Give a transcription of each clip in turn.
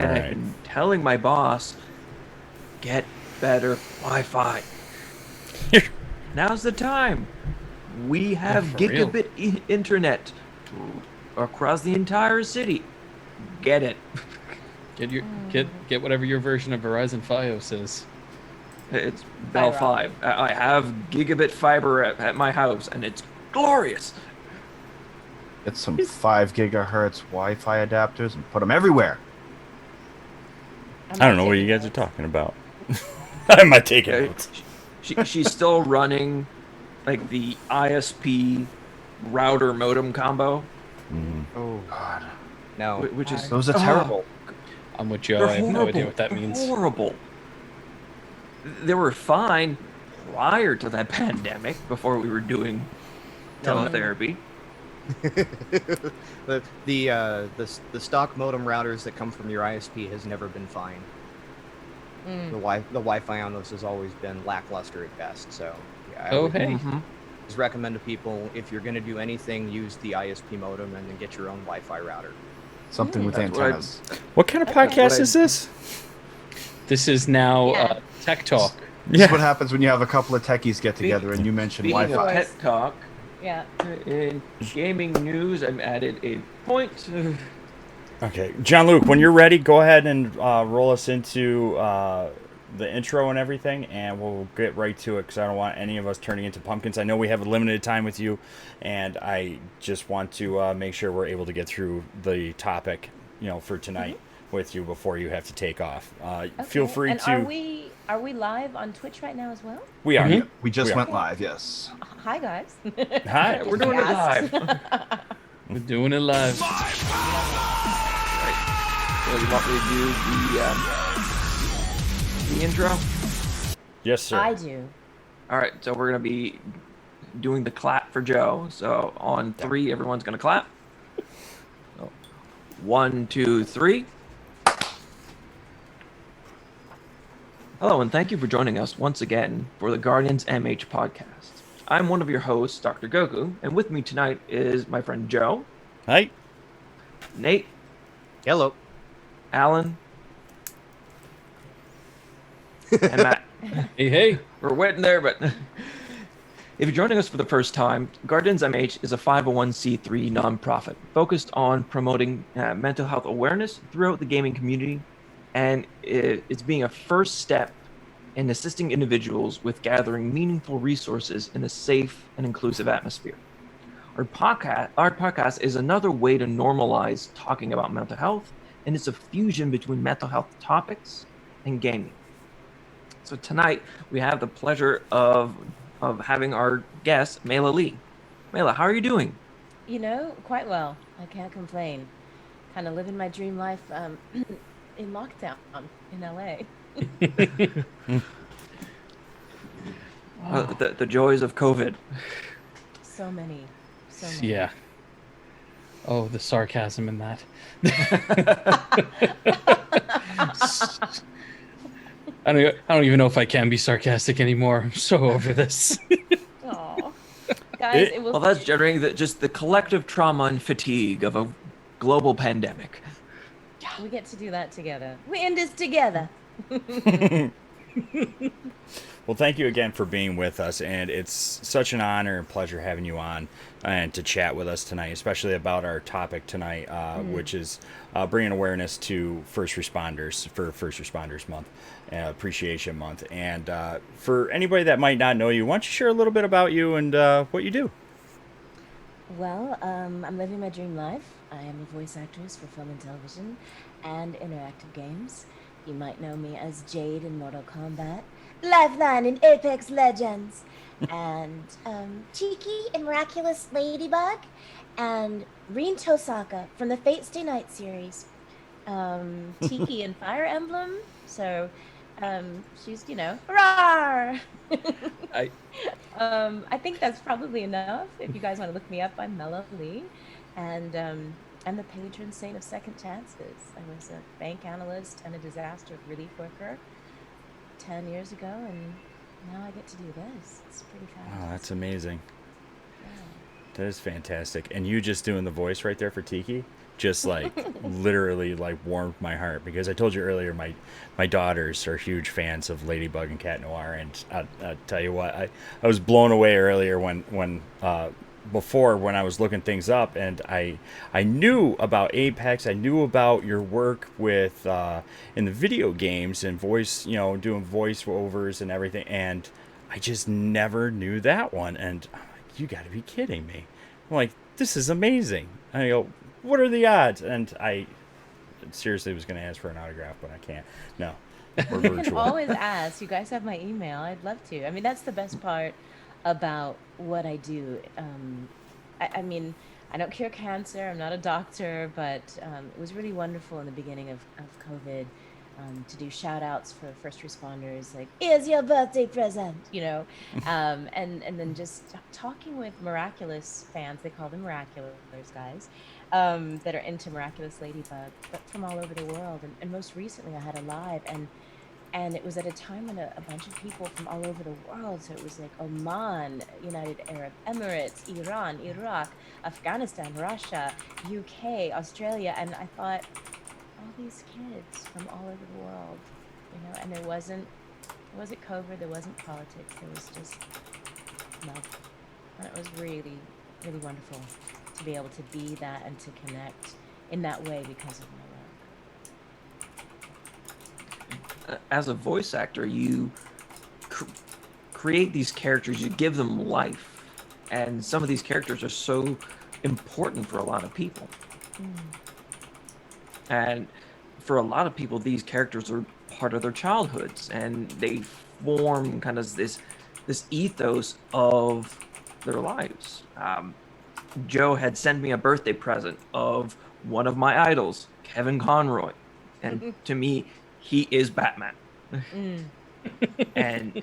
And I've Right. been telling my boss, get better Wi-Fi. Now's the time. We Yeah, have for real. gigabit internet across the entire city. Get it. Get your get whatever your version of Verizon FiOS is. It's Bell Fiber 5. optic. I have gigabit fiber at my house, and it's glorious. Get some 5 gigahertz Wi-Fi adapters and put them everywhere. I'm I don't not know what you taking guys are notes. talking about. I'm not taking Uh, notes. she's still running like the ISP router modem combo, Oh God, no, which is those are terrible. I'm with Joe. they're I have no idea horrible. what that They're means. horrible. They were fine prior to that pandemic, before we were doing No, no. teletherapy. the stock modem routers that come from your ISP has never been fine. The Wi-Fi on those has always been lackluster at best. So yeah, I Oh, would hey. always recommend to people, if you're going to do anything, use the ISP modem and then get your own Wi-Fi router. Something with That's what I- antennas. What kind of Okay. podcast What is this? This is now Yeah. Tech Talk. This is what happens when you have a couple of techies get together and you mention Speaking Wi-Fi. of pet talk, Yeah. in gaming news, I've added a point. Okay, John Luke, when you're ready, go ahead and roll us into the intro and everything, and we'll get right to it because I don't want any of us turning into pumpkins. I know we have a limited time with you, and I just want to make sure we're able to get through the topic, for tonight with you before you have to take off. Feel Okay. free and to. Are we live on Twitch right now as well? We are. Mhm. We just We are. went live, yes. Hi guys. Hi. We're doing it live. We're doing it live. So you want me to do the intro? Yes, sir. I do. All right, so we're gonna be doing the clap for Joe. So on 3, everyone's gonna clap. So, 1, 2, 3. Hello, and thank you for joining us once again for the Guardians MH podcast. I'm one of your hosts, Dr. Goku, and with me tonight is my friend Joe, Hi. Nate, Hello. Alan, and Matt. Hey. We're waiting there, but if you're joining us for the first time, Guardians MH is a 501c3 nonprofit focused on promoting mental health awareness throughout the gaming community, and it's being a first step in assisting individuals with gathering meaningful resources in a safe and inclusive atmosphere. Our podcast is another way to normalize talking about mental health, and it's a fusion between mental health topics and gaming. So tonight we have the pleasure of having our guest, Mela Lee. Mela, how are you doing? Quite well. I can't complain. Kind of living my dream life in lockdown in LA. The joys of COVID. So many. So many. Yeah. Oh, the sarcasm in that. I don't even know if I can be sarcastic anymore. I'm so over this. Aw. Guys, it was Well, that's generating just the collective trauma and fatigue of a global pandemic. we get to do that together. We end this together. Well, thank you again for being with us, and it's such an honor and pleasure having you on and to chat with us tonight, especially about our topic tonight, which is bringing awareness to first responders for First Responders Month, Appreciation Month. And for anybody that might not know you, why don't you share a little bit about you and what you do? Well, I'm living my dream life. I am a voice actress for film and television and interactive games. You might know me as Jade in Mortal Kombat, Lifeline in Apex Legends, and Tiki in Miraculous Ladybug, and Rin Tosaka from the Fate Stay Night series. Tiki in Fire Emblem, so she's, hurrah! I think that's probably enough. If you guys want to look me up, I'm Mela Lee, and I'm the patron saint of second chances. I was a bank analyst and a disaster relief worker 10 years ago, and now I get to do this. It's pretty fabulous. Oh, that's amazing. Yeah. That is fantastic. And you just doing the voice right there for Tiki? just like literally like warmed my heart, because I told you earlier my daughters are huge fans of Ladybug and Cat Noir, and I tell you what, I was blown away earlier when before when I was looking things up, and I knew about Apex, I knew about your work with in the video games and voice, doing voiceovers and everything, and I just never knew that one, and I'm like, you got to be kidding me. I'm like, this is amazing. And I go, what are the odds? And I seriously was going to ask for an autograph, but I can't. No, we're You can virtual. always ask. You guys have my email. I'd love to. I mean, that's the best part about what I do. I mean, I don't cure cancer. I'm not a doctor, but it was really wonderful in the beginning of COVID to do shout outs for first responders, like, here's your birthday present, and then just talking with miraculous fans. They call them miraculous guys, that are into Miraculous Ladybug, but from all over the world. And most recently, I had a live, and it was at a time when a bunch of people from all over the world, so it was like Oman, United Arab Emirates, Iran, Iraq, Afghanistan, Russia, UK, Australia, and I thought, all these kids from all over the world, and it wasn't COVID, there wasn't politics, there was just love. And it was really, really wonderful to be able to be that and to connect in that way because of my work. As a voice actor, you create these characters, you give them life, and some of these characters are so important for a lot of people. And for a lot of people, these characters are part of their childhoods, and they form kind of this ethos of their lives. Joe had sent me a birthday present of one of my idols, Kevin Conroy, and to me, he is Batman. and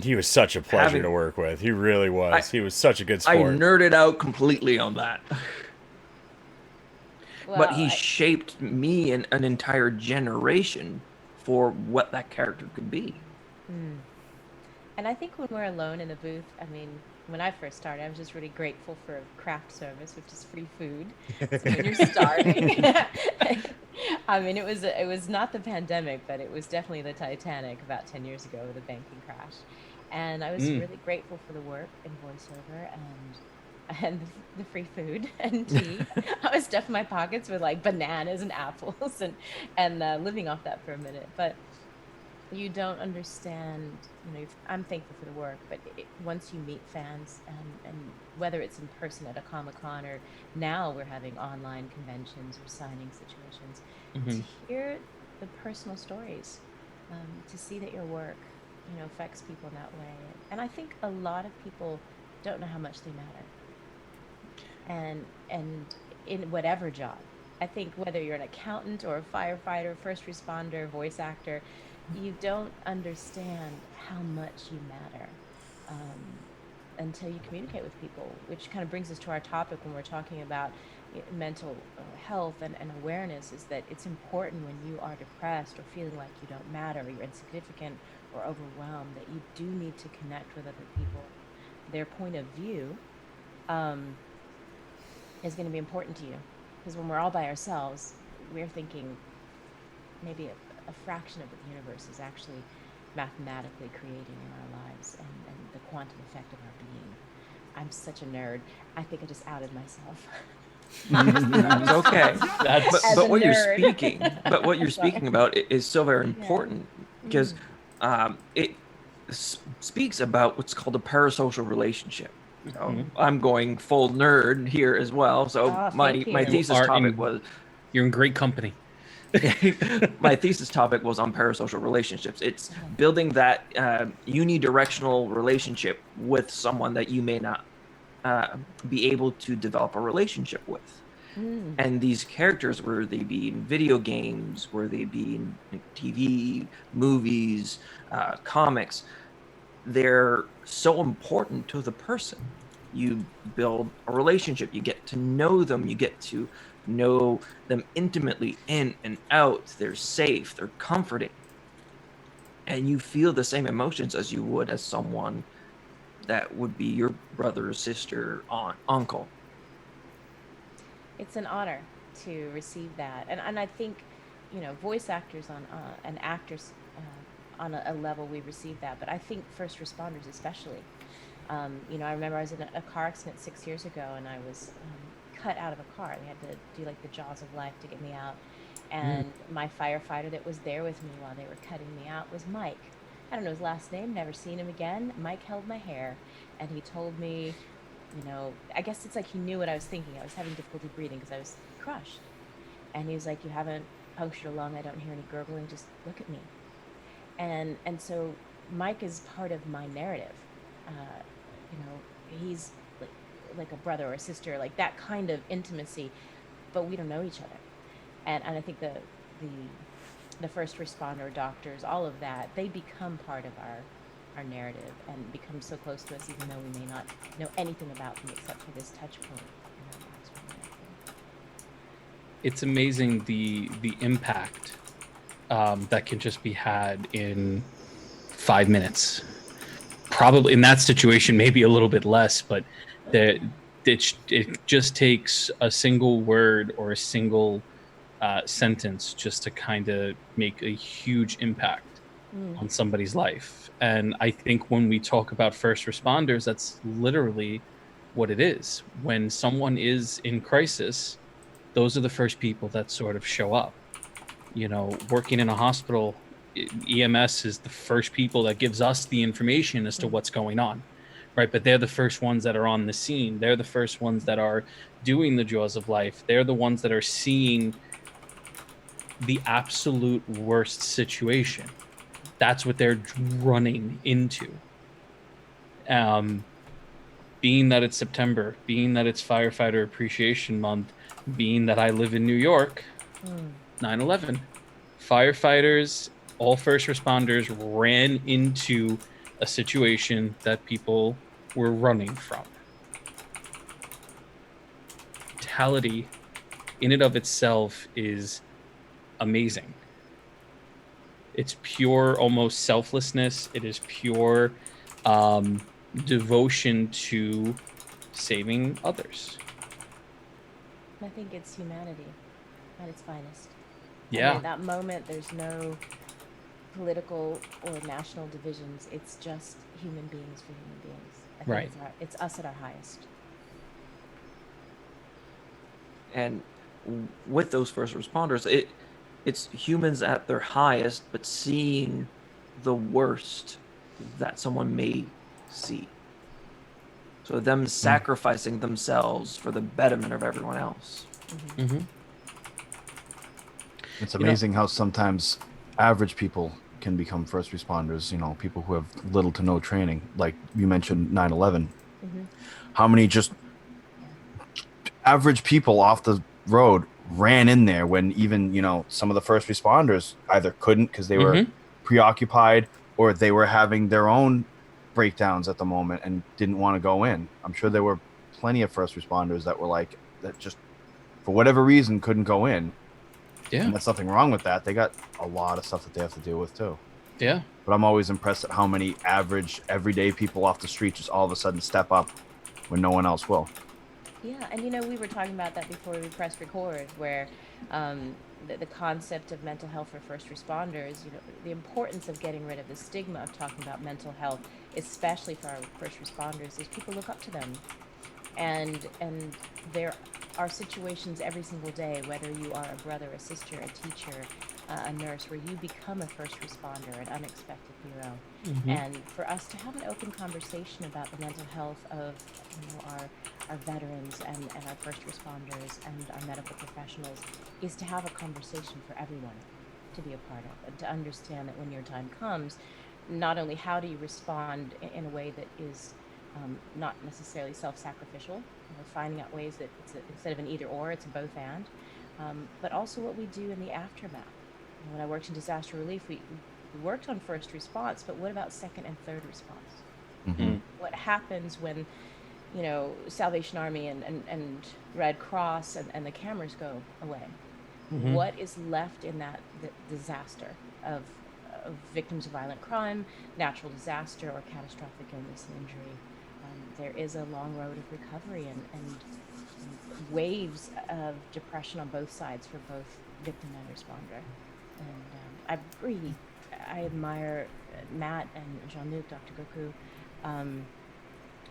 he was such a pleasure to work with. He really was. He was such a good sport. I nerded out completely on that. Well, but he shaped me and an entire generation for what that character could be. And I think when we're alone in the booth, I mean, when I first started, I was just really grateful for craft service, which is free food. So when you're starving, I mean, it was not the pandemic, but it was definitely the Titanic about 10 years ago with the banking crash. And I was really grateful for the work in voiceover and the free food and tea. I was stuffing my pockets with like bananas and apples and living off that for a minute. But you don't understand, I'm thankful for the work, but once you meet fans and whether it's in person at a Comic-Con or now we're having online conventions or signing situations, to hear the personal stories, to see that your work, affects people in that way. And I think a lot of people don't know how much they matter. And in whatever job, I think whether you're an accountant or a firefighter, first responder, voice actor, you don't understand how much you matter until you communicate with people, which kind of brings us to our topic when we're talking about mental health and awareness, is that it's important when you are depressed or feeling like you don't matter or you're insignificant or overwhelmed, that you do need to connect with other people. Their point of view is going to be important to you, because when we're all by ourselves, we're thinking maybe a fraction of the universe is actually mathematically creating in our lives, and the quantum effect of our being. I'm such a nerd. I think I just outed myself. It's okay. But what you're speaking about is so very important, because it speaks about what's called a parasocial relationship. So I'm going full nerd here as well. So my thesis topic was, you're in great company. My thesis topic was on parasocial relationships. It's building that unidirectional relationship with someone that you may not be able to develop a relationship with. And these characters, whether they be in video games, whether they be in TV, movies, comics, they're so important to the person. You build a relationship, you get to know them, you get to know them intimately in and out. They're safe, they're comforting, and you feel the same emotions as you would as someone that would be your brother, sister, aunt, uncle. It's an honor to receive that. And I think, voice actors and actors on a level we receive that, but I think first responders especially. I remember I was in a car accident 6 years ago, and I was cut out of a car. They had to do like the jaws of life to get me out. And my firefighter that was there with me while they were cutting me out was Mike. I don't know his last name, never seen him again. Mike held my hair, and he told me, I guess it's like he knew what I was thinking. I was having difficulty breathing because I was crushed. And he was like, "You haven't punctured a lung. I don't hear any gurgling. Just look at me." And so Mike is part of my narrative. He's like a brother or a sister, like that kind of intimacy, but we don't know each other. And I think the first responder, doctors, all of that, they become part of our narrative and become so close to us, even though we may not know anything about them except for this touch point in our lives. It's amazing the impact that can just be had in 5 minutes. Probably in that situation, maybe a little bit less, but it just takes a single word or a single sentence just to kind of make a huge impact on somebody's life. And I think when we talk about first responders, that's literally what it is. When someone is in crisis, those are the first people that sort of show up. Working in a hospital, EMS is the first people that gives us the information as to what's going on, right? But they're the first ones that are on the scene. They're the first ones that are doing the jaws of life. They're the ones that are seeing the absolute worst situation. That's what they're running into. Being that it's September, being that it's Firefighter Appreciation Month, being that I live in New York, 9/11, firefighters, all first responders ran into a situation that people were running from. Brutality in and of itself is amazing. It's pure, almost selflessness. It is pure devotion to saving others. I think it's humanity at its finest. Yeah. And in that moment, there's no political or national divisions. It's just human beings for human beings. I think Right. it's us at our highest. And with those first responders, it's humans at their highest, but seeing the worst that someone may see. So them sacrificing themselves for the betterment of everyone else. Mm-hmm. It's amazing how sometimes average people can become first responders, people who have little to no training. Like you mentioned 9/11. How many just average people off the road ran in there when even, some of the first responders either couldn't because they were preoccupied or they were having their own breakdowns at the moment and didn't want to go in. I'm sure there were plenty of first responders that just for whatever reason couldn't go in. Yeah. And that's nothing wrong with that. They got a lot of stuff that they have to deal with too. Yeah. But I'm always impressed at how many average, everyday people off the street just all of a sudden step up when no one else will. Yeah, and we were talking about that before we pressed record, where the concept of mental health for first responders, the importance of getting rid of the stigma of talking about mental health, especially for our first responders, is people look up to them. And there are situations every single day, whether you are a brother, a sister, a teacher, a nurse, where you become a first responder, an unexpected hero. And for us to have an open conversation about the mental health of our veterans and our first responders and our medical professionals is to have a conversation for everyone to be a part of, and to understand that when your time comes, not only how do you respond in a way that is not necessarily self-sacrificial, finding out ways that instead of an either or, it's a both and, but also what we do in the aftermath. When I worked in disaster relief, we worked on first response, but what about second and third response? What happens when, Salvation Army and Red Cross and the cameras go away? What is left in that disaster of victims of violent crime, natural disaster, or catastrophic illness and injury? There is a long road of recovery, and waves of depression on both sides for both victim and responder. And I admire Matt and Jean-Luc, Dr. Goku,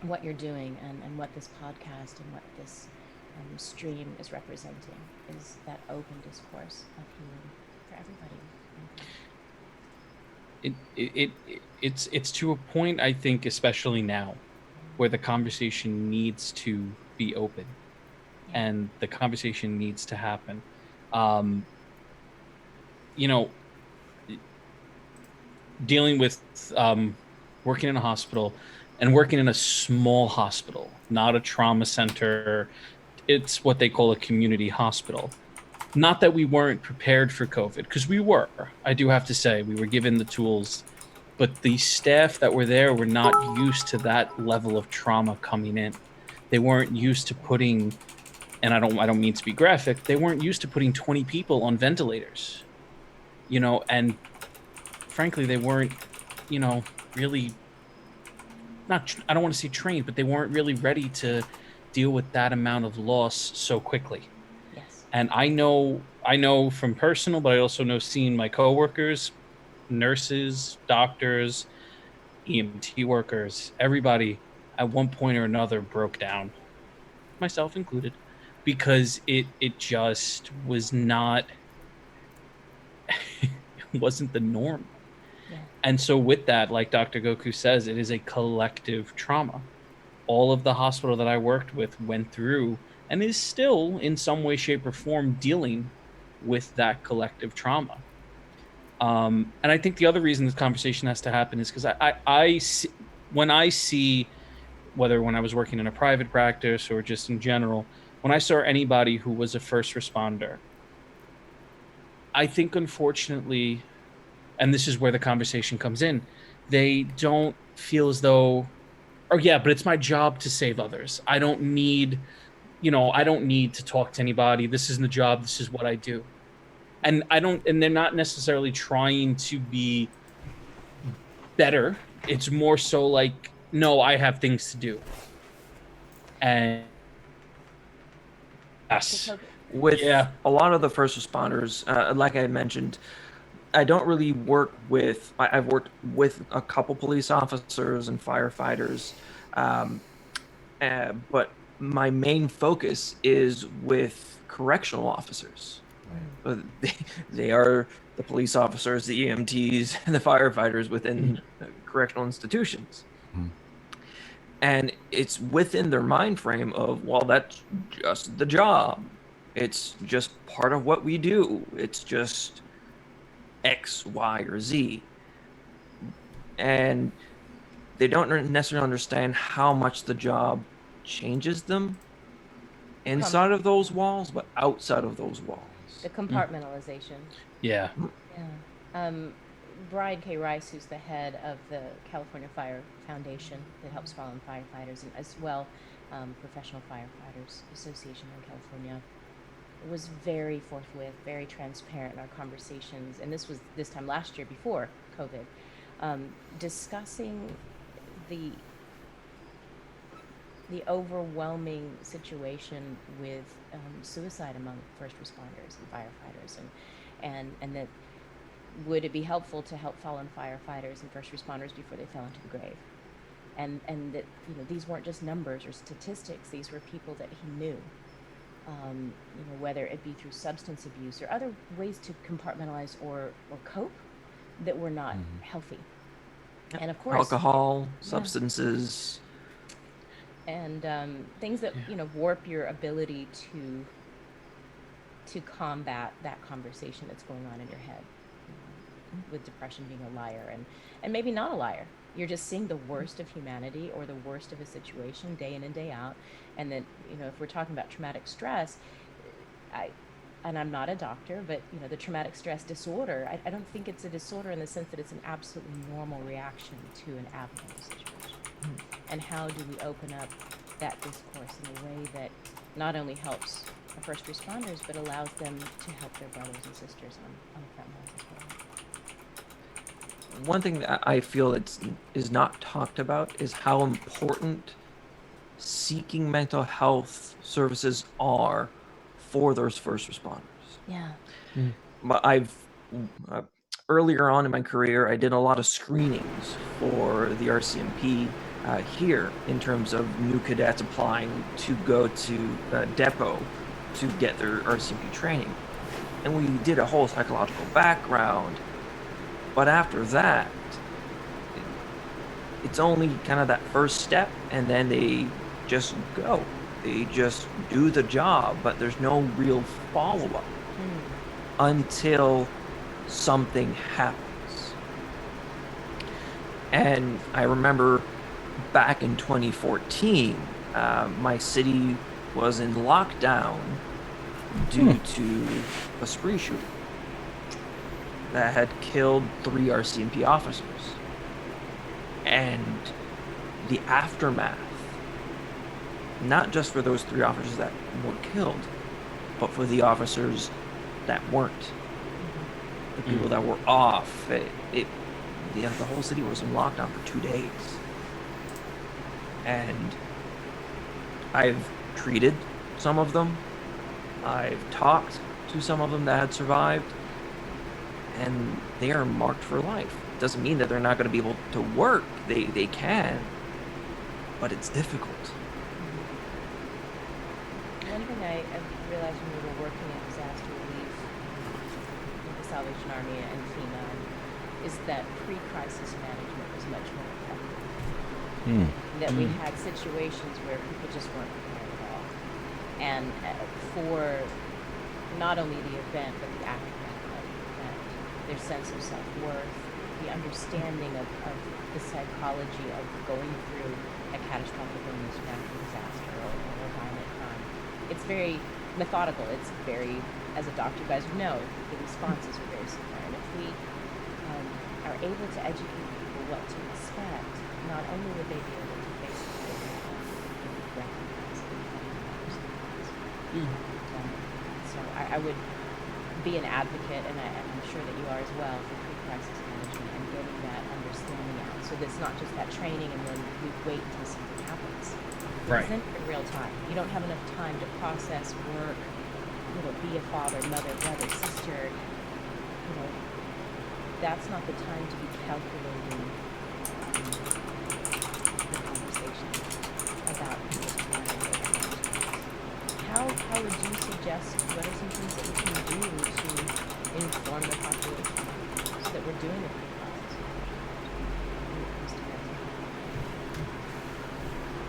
what you're doing and what this podcast and what this stream is representing is that open discourse of healing for everybody. It's to a point, I think, especially now, where the conversation needs to be open, and the conversation needs to happen. Dealing with working in a hospital and working in a small hospital, not a trauma center. It's what they call a community hospital. Not that we weren't prepared for COVID, because we were. I do have to say, we were given the tools, but the staff that were there were not used to that level of trauma coming in. They weren't used to putting, and I don't mean to be graphic, they weren't used to putting 20 people on ventilators. And frankly, they weren't, really not, I don't want to say trained, but they weren't really ready to deal with that amount of loss so quickly. Yes. And I know from personal, but I also know seeing my coworkers, nurses, doctors, EMT workers, everybody at one point or another broke down, myself included, because it just was not, it wasn't the norm. Yeah. And so with that, like Dr. Goku says, it is a collective trauma. All of the hospital that I worked with went through and is still in some way, shape, or form dealing with that collective trauma. And I think the other reason this conversation has to happen is because I see, when I see, whether when I was working in a private practice or just in general, when I saw anybody who was a first responder, I think unfortunately, and this is where the conversation comes in, they don't feel as though, oh yeah, but it's my job to save others. I don't need to talk to anybody. This isn't the job. This is what I do. And they're not necessarily trying to be better. It's more so like, no, I have things to do. And yes, with a lot of the first responders, like I mentioned, I don't really work with. I've worked with a couple police officers and firefighters, but my main focus is with correctional officers. They are the police officers, the EMTs, and the firefighters within correctional institutions. And it's within their mind frame of, well, that's just the job. It's just part of what we do. It's just X, Y, or Z. And they don't necessarily understand how much the job changes them inside of those walls, but outside of those walls. The compartmentalization. Yeah. Brian K. Rice, who's the head of the California Fire Foundation that helps fallen firefighters, and as well Professional Firefighters Association in California, was very forthwith, very transparent in our conversations, and this was this time last year before COVID, discussing the overwhelming situation with suicide among first responders and firefighters, and that would it be helpful to help fallen firefighters and first responders before they fell into the grave, and that these weren't just numbers or statistics; these were people that he knew. Whether it be through substance abuse or other ways to compartmentalize or cope that were not healthy. And of course, alcohol, substances, and things that warp your ability to combat that conversation that's going on in your head, with depression being a liar and maybe not a liar. You're just seeing the worst of humanity or the worst of a situation day in and day out. And then, if we're talking about traumatic stress, I'm not a doctor, but the traumatic stress disorder, I don't think it's a disorder in the sense that it's an absolutely normal reaction to an abnormal situation. And how do we open up that discourse in a way that not only helps our first responders, but allows them to help their brothers and sisters on the front lines as well? One thing that I feel is not talked about is how important seeking mental health services are for those first responders. Yeah. But uh, earlier on in my career, I did a lot of screenings for the RCMP here in terms of new cadets applying to go to depot to get their RCMP training. And we did a whole psychological background. But after that, it's only kind of that first step, and then they just go. They just do the job, but there's no real follow-up until something happens. And I remember back in 2014, my city was in lockdown due to a spree shooting that had killed 3 RCMP officers. And the aftermath, not just for those 3 officers that were killed, but for the officers that weren't, the people that were off. The whole city was in lockdown for 2 days. And I've treated some of them. I've talked to some of them that had survived, and they are marked for life. It doesn't mean that they're not going to be able to work. They can, but it's difficult. One thing I realized when we were working in disaster relief with the Salvation Army and FEMA is that pre-crisis management was much more effective. That we had situations where people just weren't prepared at all. And for not only the event, but the aftermath of the event, their sense of self-worth, the understanding of the psychology of going through a catastrophic illness, natural disaster, or a violent crime. It's very methodical. It's very, as a doctor, you guys would know, the responses are very similar. And if we are able to educate people what to expect, not only would they be able to face it, but they would recognize it and so I would be an advocate, and I'm sure that you are as well, for pre-crisis management and getting that understanding out. So that it's not just that training and then we wait until something happens. Right. It's in real time. You don't have enough time to process, work, be a father, mother, brother, sister. That's not the time to be calculating the conversation about how would you suggest, what are some things that we can do to inform the population so that we're doing it for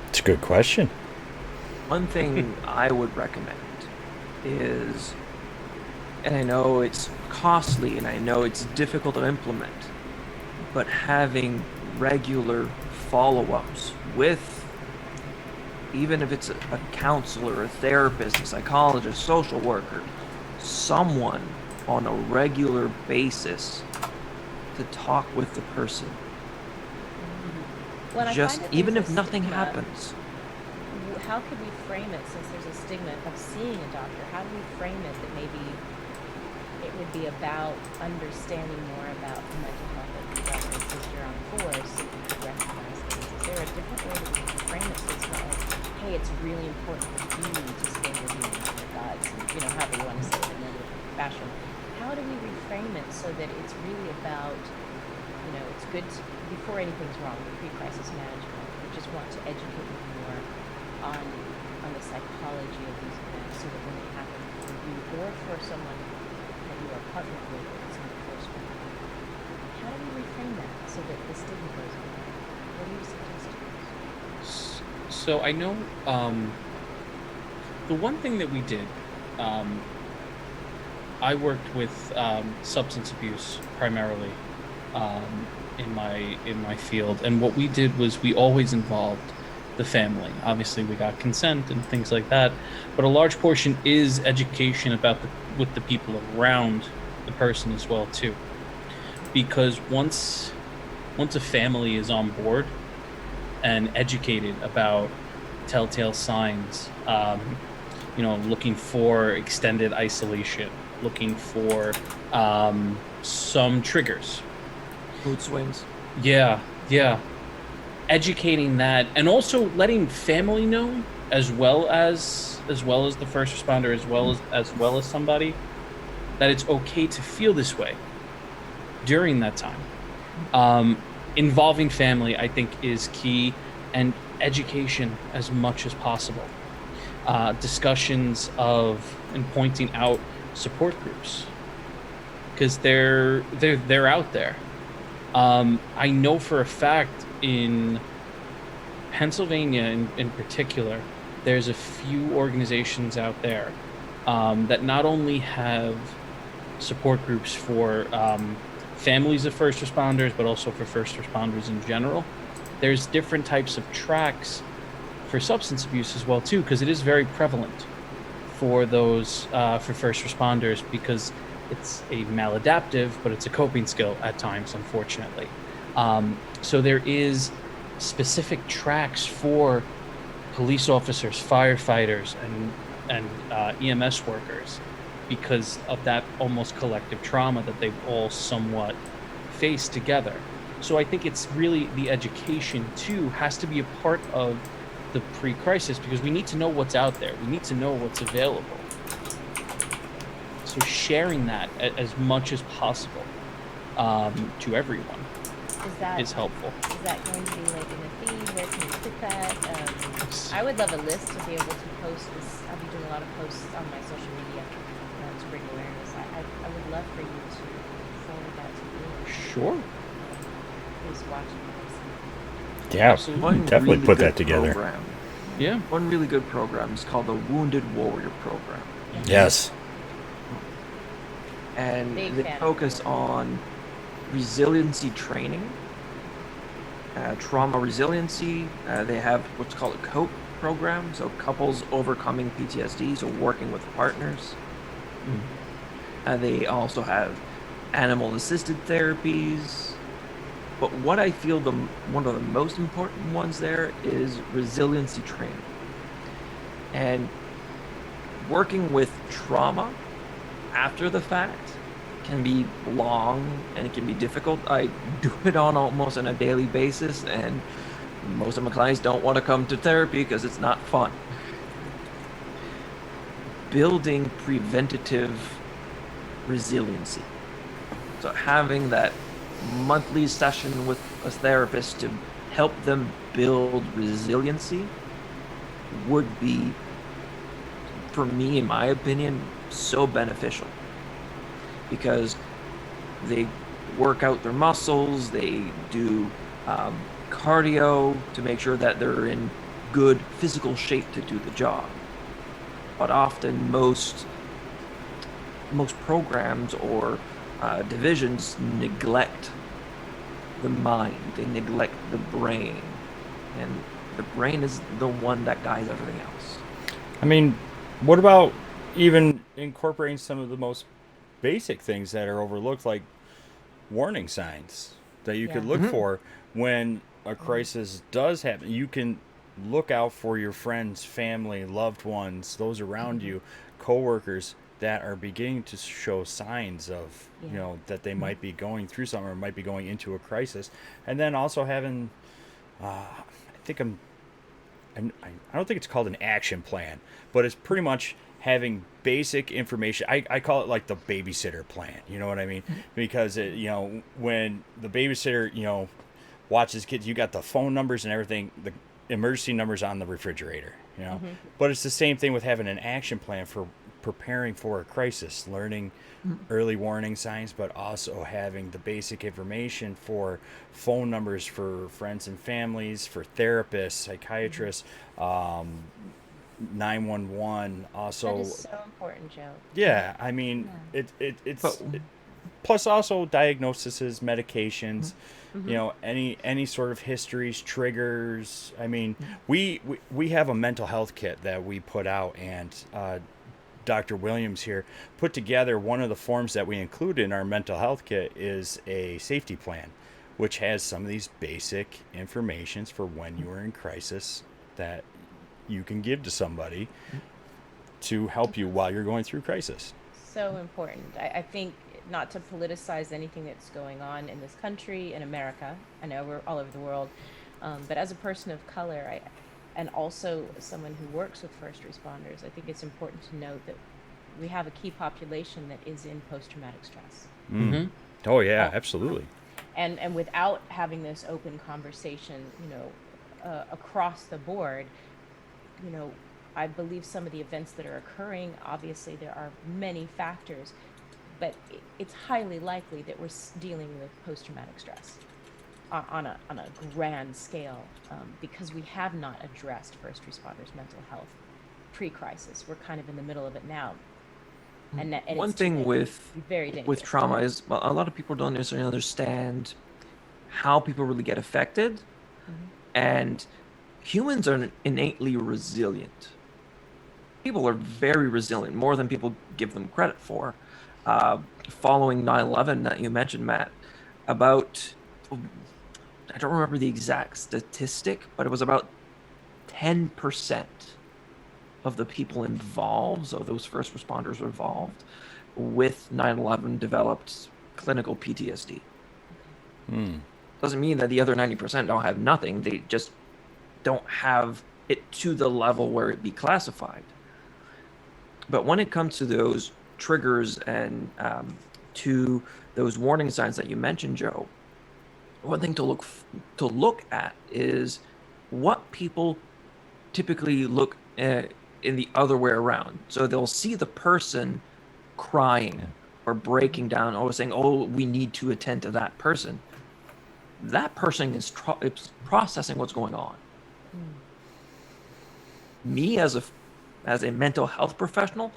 It's a good question. One thing I would recommend is, and I know it's costly and I know it's difficult to implement, but having regular follow-ups with, even if it's a counselor, a therapist, a psychologist, social worker, someone on a regular basis to talk with the person. Well, Just even if nothing happens. How could we frame it, since there's a stigma of seeing a doctor? How do we frame it that maybe it would be about understanding more about the mental health of your brother and sister on force, so you could recognize things? Is there a different way that we can frame it so it's not like, hey, it's really important for you to stay with me in your guts, and however you want to say it in another fashion? How do we reframe it so that it's really about, it's good to, before anything's wrong, the pre-crisis management? We just want to educate you more on the psychology of these events, so that when they happen for you or for someone that you are partnered with, it's not the first one. How do we reframe that so that the stigma goes away? What do you suggest? So I know the one thing that we did, I worked with substance abuse primarily in my field, and what we did was we always involved the family. Obviously, we got consent and things like that, but a large portion is education about with the people around the person as well too. Because once a family is on board and educated about telltale signs, looking for extended isolation, looking for some triggers, Mood swings. yeah, educating that, and also letting family know, as well as the first responder, as well as somebody, that it's okay to feel this way during that time. Involving family, I think, is key, and education as much as possible. Discussions of and pointing out support groups, because they're out there. I know for a fact in Pennsylvania, in particular, there's a few organizations out there that not only have support groups for families of first responders, but also for first responders in general. There's different types of tracks for substance abuse as well too, because it is very prevalent for those for first responders, because it's a maladaptive, but it's a coping skill at times, unfortunately. So there is specific tracks for police officers, firefighters, and EMS workers, because of that almost collective trauma that they've all somewhat faced together. So I think it's really the education too has to be a part of the pre-crisis, because we need to know what's out there. We need to know what's available. So sharing that as much as possible to everyone is helpful. Is that going to be like in a theme? Where can you put that? I would love a list to be able to post this. I'll be doing a lot of posts on my social media to bring awareness. I would love for you to forward that to me. Sure. Who's watching this? Yeah, One definitely really put good that together. program. Yeah. One really good program is called the Wounded Warrior Program. Yes. And Big they fan. focus on resiliency training, trauma resiliency. They have what's called a COPE program, so couples overcoming PTSD, so working with partners. They also have animal-assisted therapies. But what I feel one of the most important ones there is resiliency training. And working with trauma after the fact can be long and it can be difficult. I do it on almost on a daily basis, and most of my clients don't want to come to therapy because it's not fun. Building preventative resiliency. So having that monthly session with a therapist to help them build resiliency would be, for me, in my opinion, so beneficial, because they work out their muscles, they do cardio to make sure that they're in good physical shape to do the job. But often most programs or divisions neglect the mind, they neglect the brain, and the brain is the one that guides everything else. I mean, what about even incorporating some of the most basic things that are overlooked, like warning signs that you could look for when a crisis does happen? You can look out for your friends, family, loved ones, those around you, coworkers that are beginning to show signs of, you know, that they might be going through something or might be going into a crisis. And then also having, I don't think it's called an action plan, but it's pretty much having basic information. I call it like the babysitter plan. You know what I mean? Because, when the babysitter, watches kids, you got the phone numbers and everything, the emergency numbers on the refrigerator, But it's the same thing with having an action plan for preparing for a crisis, learning early warning signs, but also having the basic information for phone numbers for friends and families, for therapists, psychiatrists, 911. Also, that is so important, Joe. Yeah, I mean, it's plus also diagnoses, medications. Any sort of histories, triggers. I mean, we have a mental health kit that we put out, and Dr. Williams here put together. One of the forms that we include in our mental health kit is a safety plan, which has some of these basic informations for when you are in crisis that you can give to somebody to help you while you're going through crisis. So important. I think, not to politicize anything that's going on in this country, in America, I know we're all over the world, But as a person of color, and also someone who works with first responders, I think it's important to note that we have a key population that is in post-traumatic stress. Mm-hmm. Oh yeah, Uh, absolutely. And without having this open conversation, across the board, I believe some of the events that are occurring, obviously there are many factors, but it's highly likely that we're dealing with post-traumatic stress on a grand scale, because we have not addressed first responders' mental health pre-crisis. We're kind of in the middle of it now. And One it's too thing late. Very dangerous. with trauma is a lot of people don't necessarily understand how people really get affected, and humans are innately resilient. People are very resilient, more than people give them credit for. Following 9/11 that you mentioned, Matt, about, I don't remember the exact statistic, but it was about 10% of the people involved, so those first responders involved with 9/11, developed clinical PTSD. Doesn't mean that the other 90% don't have nothing. They just don't have it to the level where it be classified. But when it comes to those triggers and to those warning signs that you mentioned, Joe, one thing to look at is what people typically look in the other way around. So they'll see the person crying or breaking down, or saying, "Oh, we need to attend to that person." That person is processing what's going on. Me as a mental health professional,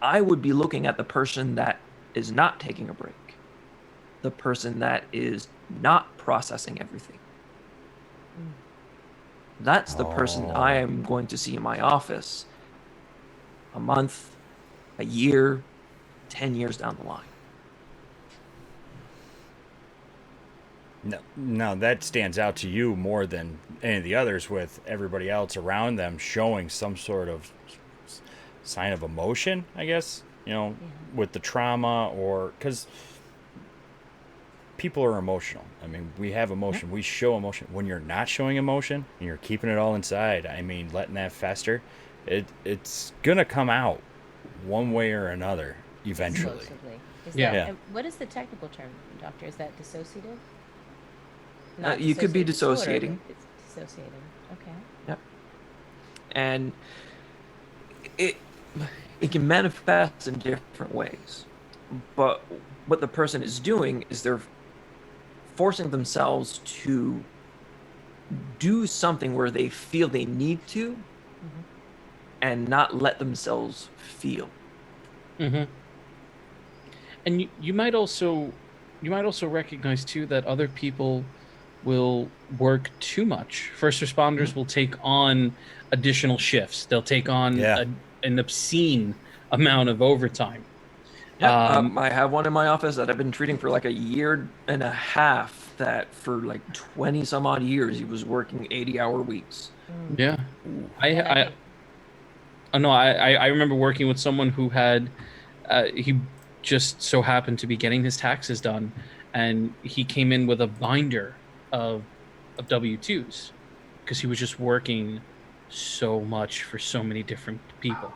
I would be looking at the person that is not taking a break, the person that is not processing everything. That's the person I am going to see in my office a month, a year, 10 years down the line. No, that stands out to you more than any of the others, with everybody else around them showing some sort of sign of emotion, I guess, with the trauma, or because people are emotional. I mean, we have emotion. We show emotion. When you're not showing emotion and you're keeping it all inside, I mean, letting that fester, it's going to come out one way or another eventually. Explosively. Yeah. What is the technical term, doctor? Is that dissociative? You could be dissociating. dissociating. It's dissociating. Okay. Yep. And it can manifest in different ways. But what the person is doing is they're forcing themselves to do something where they feel they need to, and not let themselves feel. And you might also recognize too that other people will work too much. First responders will take on additional shifts. They'll take on an obscene amount of overtime. I have one in my office that I've been treating for like a year and a half, that for like 20 some odd years he was working 80-hour weeks. Yeah. I remember working with someone who had he just so happened to be getting his taxes done, and he came in with a binder of W-2s because he was just working so much for so many different people.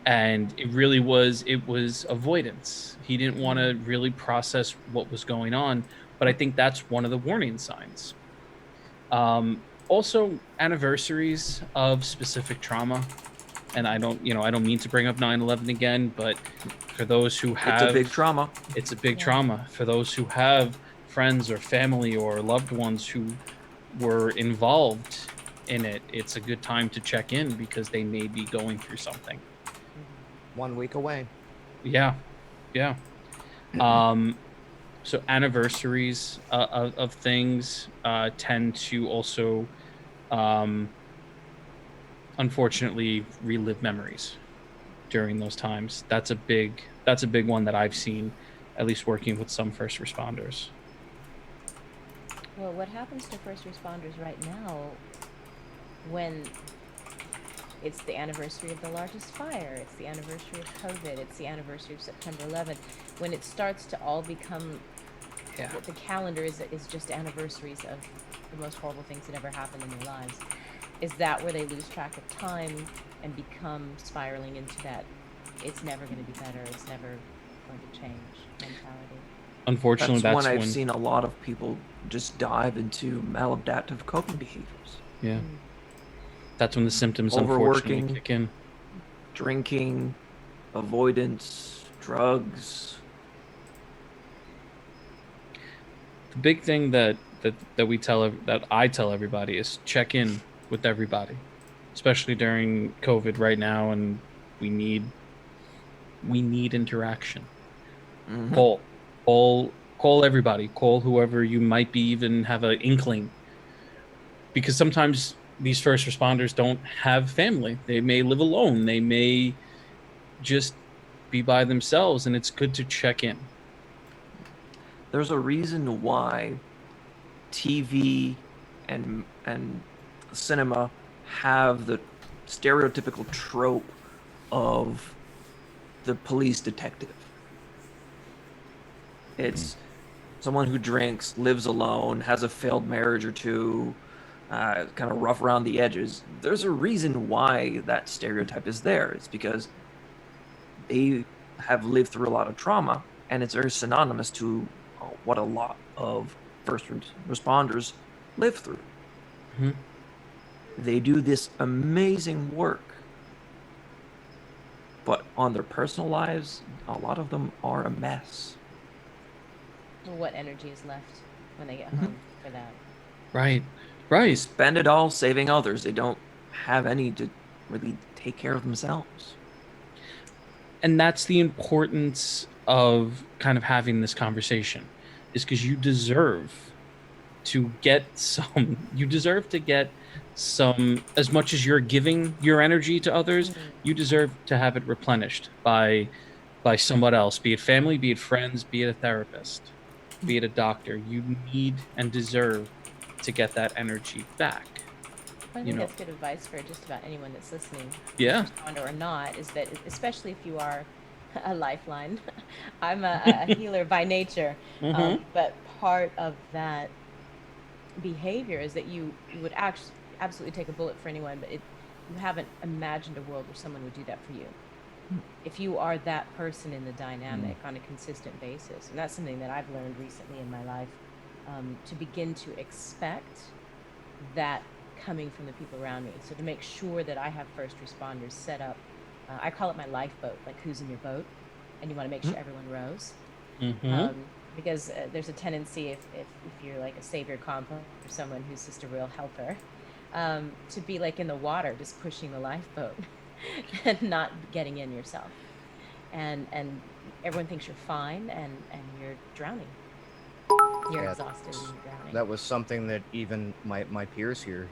And it was avoidance. He didn't want to really process what was going on, but I think that's one of the warning signs. Also, anniversaries of specific trauma, and I don't mean to bring up 9/11 again, but for those who have, it's a big trauma. It's a big trauma. For those who have friends or family or loved ones who were involved in it, it's a good time to check in because they may be going through something. 1 week away. Yeah. So anniversaries of things tend to also, unfortunately, relive memories during those times. That's a big one that I've seen, at least working with some first responders. Well, what happens to first responders right now when it's the anniversary of the largest fire, it's the anniversary of COVID, it's the anniversary of September 11th, when it starts to all become Yeah. the calendar is just anniversaries of the most horrible things that ever happened in their lives. Is that where they lose track of time and become spiraling into that it's never going to be better, it's never going to change mentality? Unfortunately, That's when that's I've when seen a lot of people just dive into maladaptive coping behaviors. yeah, that's when the symptoms unfortunately Overworking, kick in. drinking, avoidance, drugs. The big thing that I tell everybody is check in with everybody, especially during COVID right now, and we need interaction. Mhm. Call everybody. Call whoever you might be even have an inkling, because sometimes these first responders don't have family. They may live alone. They may just be by themselves, and it's good to check in. There's a reason why TV and cinema have the stereotypical trope of the police detective. It's someone who drinks, lives alone, has a failed marriage or two, kind of rough around the edges. There's a reason why that stereotype is there. It's because they have lived through a lot of trauma, and it's very synonymous to what a lot of first responders live through. Mhm. They do this amazing work, but on their personal lives, a lot of them are a mess. Well, what energy is left when they get Mhm. home for that? Right, They right. spend it all saving others. They don't have any to really take care of themselves. And that's the importance of kind of having this conversation, is because you deserve to get some you deserve to get some. As much as you're giving your energy to others, Mm. you deserve to have it replenished by someone else, be it family, be it friends, be it a therapist, be it a doctor. You need and deserve to get that energy back, I you think know. that's good advice for just about anyone that's listening, first Yeah. responder or not, is that especially if you are a lifeline. I'm a healer by nature, Mm-hmm. but part of that behavior is that you would actually absolutely take a bullet for anyone, but you haven't imagined a world where someone would do that for you. If you are that person in the dynamic on a consistent basis, and that's something that I've learned recently in my life, to begin to expect that coming from the people around me. So to make sure that I have first responders set up, I call it my lifeboat, like who's in your boat, and you want to make sure everyone rows. Mm-hmm. Because there's a tendency if you're like a savior complex or someone who's just a real helper, to be like in the water, just pushing the lifeboat and not getting in yourself. And everyone thinks you're fine, and you're drowning. You're Yeah, exhausted and you're drowning. that was something that even my peers here,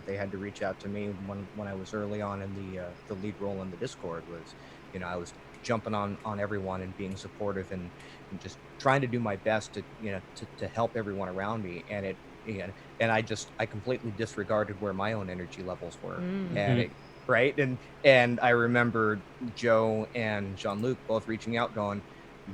they had to reach out to me when I was early on in the lead role in the Discord. Was, I was jumping on everyone and being supportive and just trying to do my best to to help everyone around me, and it and I completely disregarded where my own energy levels were, Mm. and it right and I remember Joe and Jean-Luc both reaching out going,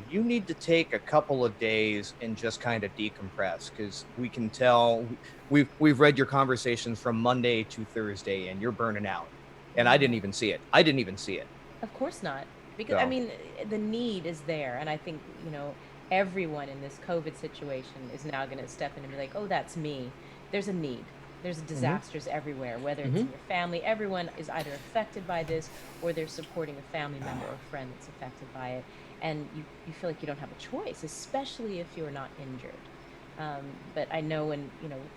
you need to take a couple of days and just kind of decompress, because we can tell we've read your conversations from Monday to Thursday and you're burning out. And I Yeah. didn't even see it. I didn't even see it. Of course not. Because I So mean, the need is there. And I think, everyone in this COVID situation is now going to step in and be like, oh, that's me. There's a need. There's disasters everywhere, whether it's in your family. Everyone is either affected by this or they're supporting a family member or friend that's affected by it. And you feel like you don't have a choice, especially if you're not injured. But I know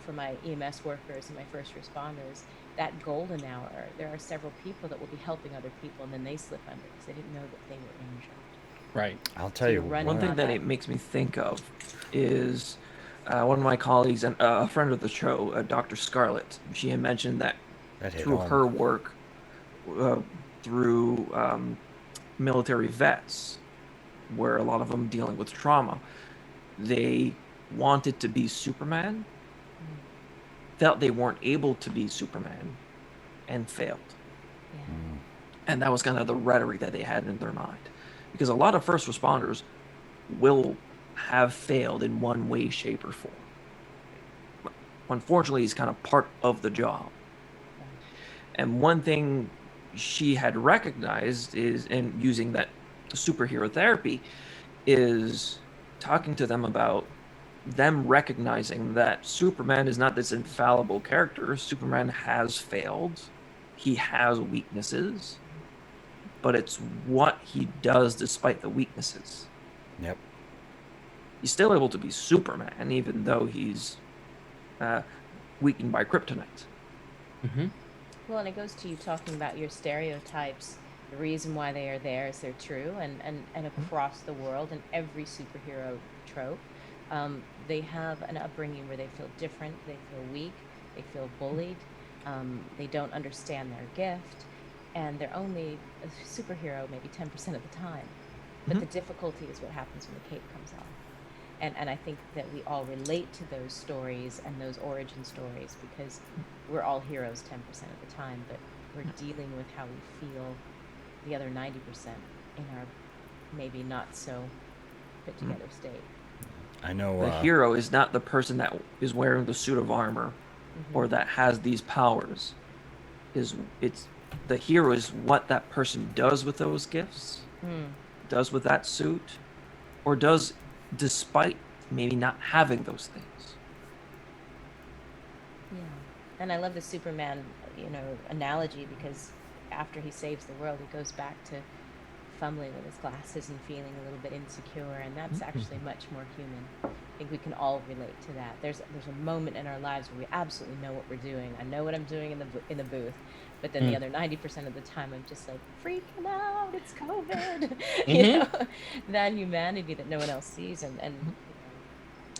for my EMS workers and my first responders, that golden hour, there are several people that will be helping other people, and then they slip under because they didn't know that they were injured. Right. I'll tell So you you're running One thing on that that. it makes me think of is one of my colleagues and a friend of the show, Dr. Scarlett. She had mentioned that that hit through home. her work through military vets, where a lot of them dealing with trauma, they wanted to be Superman, felt they weren't able to be Superman, and failed. Yeah. And that was kind of the rhetoric that they had in their mind. Because a lot of first responders will have failed in one way, shape, or form. Unfortunately, he's kind of part of the job. And one thing she had recognized is, in using that superhero therapy, is talking to them about them recognizing that Superman is not this infallible character. Superman has failed. He has weaknesses, but it's what he does despite the weaknesses. Yep. He's still able to be Superman, even though he's weakened by kryptonite. Mm-hmm. Well, and it goes to you talking about your stereotypes. The reason why they are there is they're true, and across the world, and every superhero trope, they have an upbringing where they feel different, they feel weak, they feel bullied, they don't understand their gift, and they're only a superhero maybe 10% of the time. But the difficulty is what happens when the cape comes off. And I think that we all relate to those stories and those origin stories because we're all heroes 10% of the time, but we're dealing with how we feel the other 90% in our maybe not so put together state. I know. The hero is not the person that is wearing the suit of armor or that has these powers. It's the hero is what that person does with those gifts, does with that suit, or does despite maybe not having those things. Yeah. And I love the Superman, analogy because after he saves the world, he goes back to fumbling with his glasses and feeling a little bit insecure, and that's actually much more human. I think we can all relate to that. There's a moment in our lives where we absolutely know what we're doing. I know what I'm doing in the booth, but then the other 90% of the time I'm just like freaking out. It's COVID. That humanity that no one else sees, and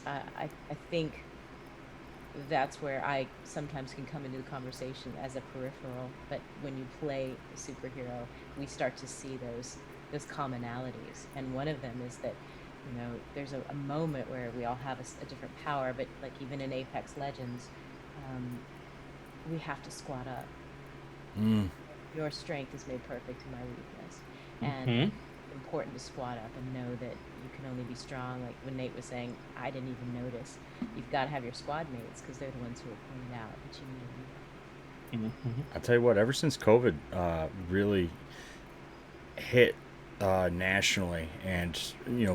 I think that's where I sometimes can come into the conversation as a peripheral, but when you play a superhero, we start to see those commonalities. And one of them is that, there's a moment where we all have a different power, but like even in Apex Legends, we have to squat up. Your strength is made perfect in my weakness. And it's important to squat up and know that you can only be strong. Like when Nate was saying, I didn't even notice. You've got to have your squad mates because they're the ones who will point out that you need. I'll tell you what, ever since COVID really hit nationally and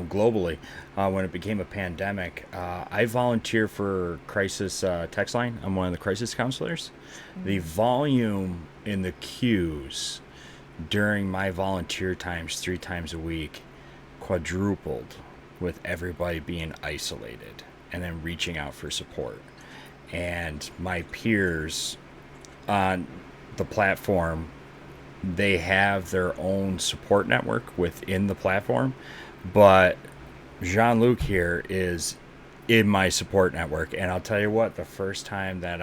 globally, when it became a pandemic, I volunteer for crisis text line. I'm one of the crisis counselors. The volume in the queues during my volunteer times 3 times a week quadrupled with everybody being isolated and then reaching out for support. And my peers on the platform, they have their own support network within the platform, but Jean-Luc here is in my support network. And I'll tell you what, the first time that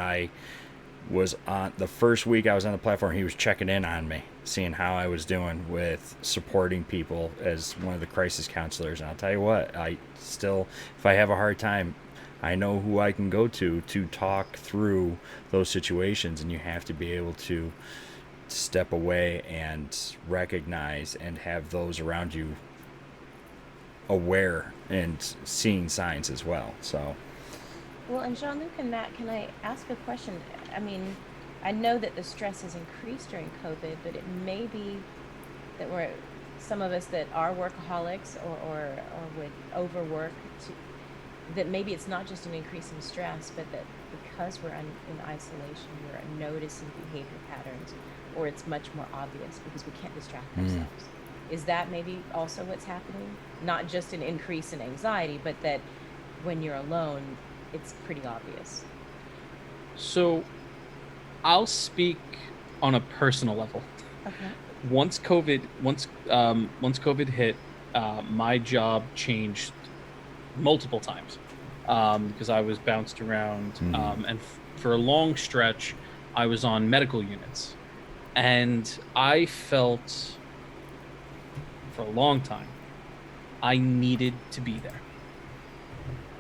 the first week I was on the platform, he was checking in on me, seeing how I was doing with supporting people as one of the crisis counselors. And I'll tell you what, I still, if I have a hard time, I know who I can go to talk through those situations. And you have to be able to step away and recognize and have those around you aware and seeing signs as well. So, well, and Jean-Luc and Matt, can I ask a question? I mean, I know that the stress has increased during COVID, but it may be that we're some of us that are workaholics or would overwork that maybe it's not just an increase in stress, but that because we're in isolation, we're noticing behavior patterns, or it's much more obvious because we can't distract ourselves. Is that maybe also what's happening? Not just an increase in anxiety, but that when you're alone, it's pretty obvious. So I'll speak on a personal level. Okay. Once COVID hit, my job changed multiple times because I was bounced around, and for a long stretch, I was on medical units, and I felt for a long time I needed to be there.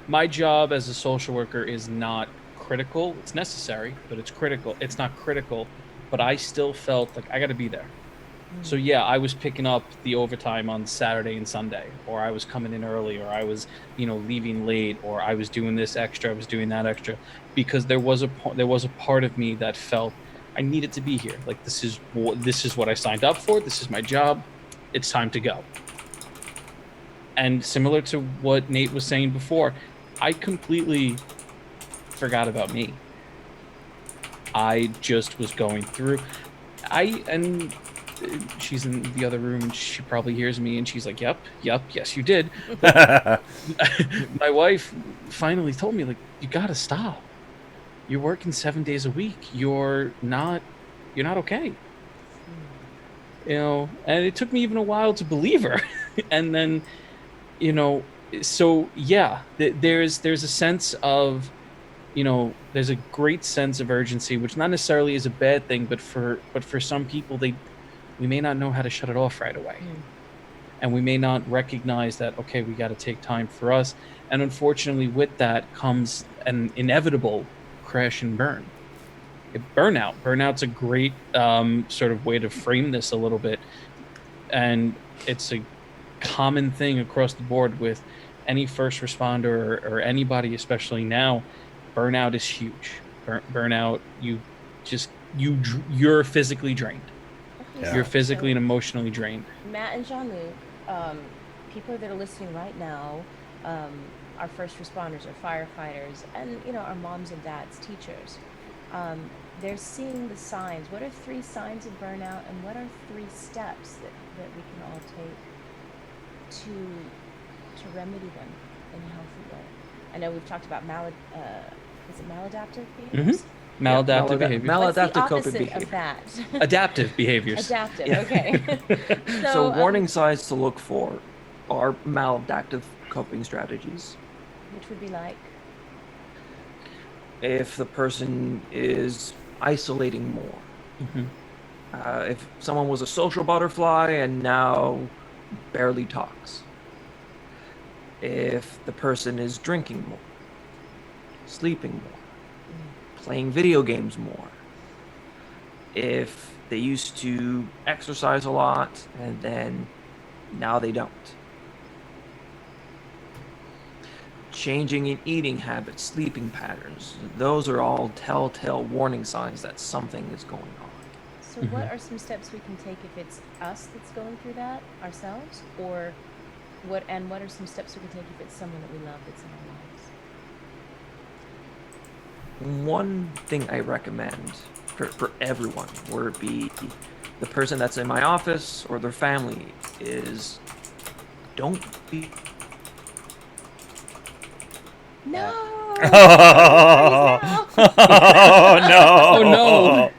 My job as a social worker is not critical. It's necessary, but it's critical. It's not critical, but I still felt like I got to be there. So yeah, I was picking up the overtime on Saturday and Sunday, or I was coming in early, or I was, leaving late, or I was doing this extra, I was doing that extra, because there was a part of me that felt I needed to be here. Like this is what I signed up for. This is my job. It's time to go. And similar to what Nate was saying before, I completely forgot about me. I just was going through. And she's in the other room and she probably hears me and she's like, yep, yes, you did. But my wife finally told me, like, you gotta stop. You're working 7 days a week. You're not okay. And it took me even a while to believe her. And then, so yeah, there's a sense of, there's a great sense of urgency, which not necessarily is a bad thing, but for some people, we may not know how to shut it off right away. And we may not recognize that, okay, we got to take time for us. And unfortunately, with that comes an inevitable crash and burn. Burnout. Burnout's a great sort of way to frame this a little bit. And it's a common thing across the board with any first responder or anybody, especially now. Burnout is huge. Burnout, you're physically drained. Yeah. You're physically and emotionally drained. Matt and Jean-Luc, people that are listening right now, our first responders, our firefighters, and our moms and dads, teachers. They're seeing the signs. What are 3 signs of burnout, and what are 3 steps that we can all take to remedy them in a healthy way? I know we've talked about is it maladaptive behaviors? Mm-hmm. Maladaptive behaviors. Maladaptive What's the coping opposite behaviors. of that? Adaptive behaviors. Adaptive. Yeah. Okay. So warning signs to look for are maladaptive coping strategies. Which would be like? If the person is isolating more. Mm-hmm. If someone was a social butterfly and now barely talks. If the person is drinking more, sleeping more, playing video games more. If they used to exercise a lot and then now they don't. Changing in eating habits, sleeping patterns, those are all telltale warning signs that something is going on. So what are some steps we can take if it's us that's going through that ourselves, or what are some steps we can take if it's someone that we love that's in our lives? One thing I recommend for everyone, whether it be the person that's in my office or their family, is don't be... No. Oh, no. Oh no.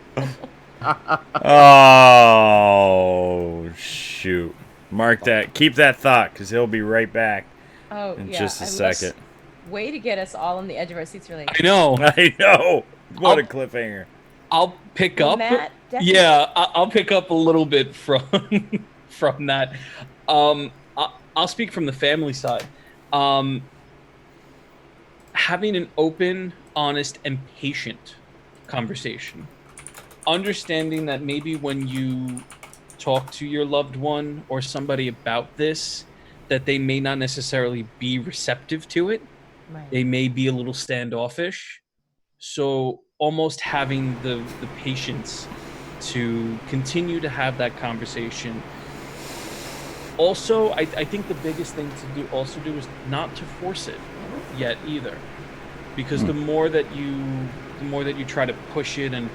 Oh, shoot. Mark that. Keep that thought, because he'll be right back in just a second. Way to get us all on the edge of our seats. Really. I know. I know. What a cliffhanger. I'll pick up. Matt, definitely. Yeah, I'll pick up a little bit from that. I'll speak from the family side. Having an open, honest, and patient conversation. Understanding that maybe when you talk to your loved one or somebody about this, that they may not necessarily be receptive to it. Right. They may be a little standoffish. So almost having the patience to continue to have that conversation. Also, I think the biggest thing to do is not to force it yet either. Because the more that you try to push it and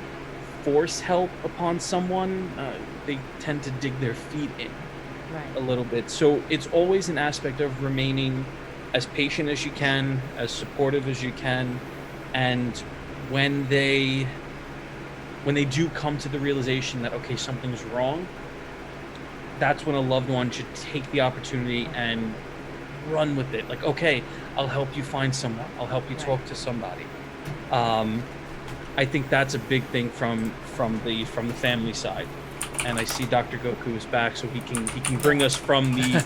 force help upon someone, they tend to dig their feet in a little bit. So it's always an aspect of remaining as patient as you can, as supportive as you can, and when they do come to the realization that, okay, something's wrong, that's when a loved one should take the opportunity and run with it. Like, okay, I'll help you find someone. I'll help you talk to somebody. I think that's a big thing from the family side. And I see Dr. Goku is back, so he can bring us from the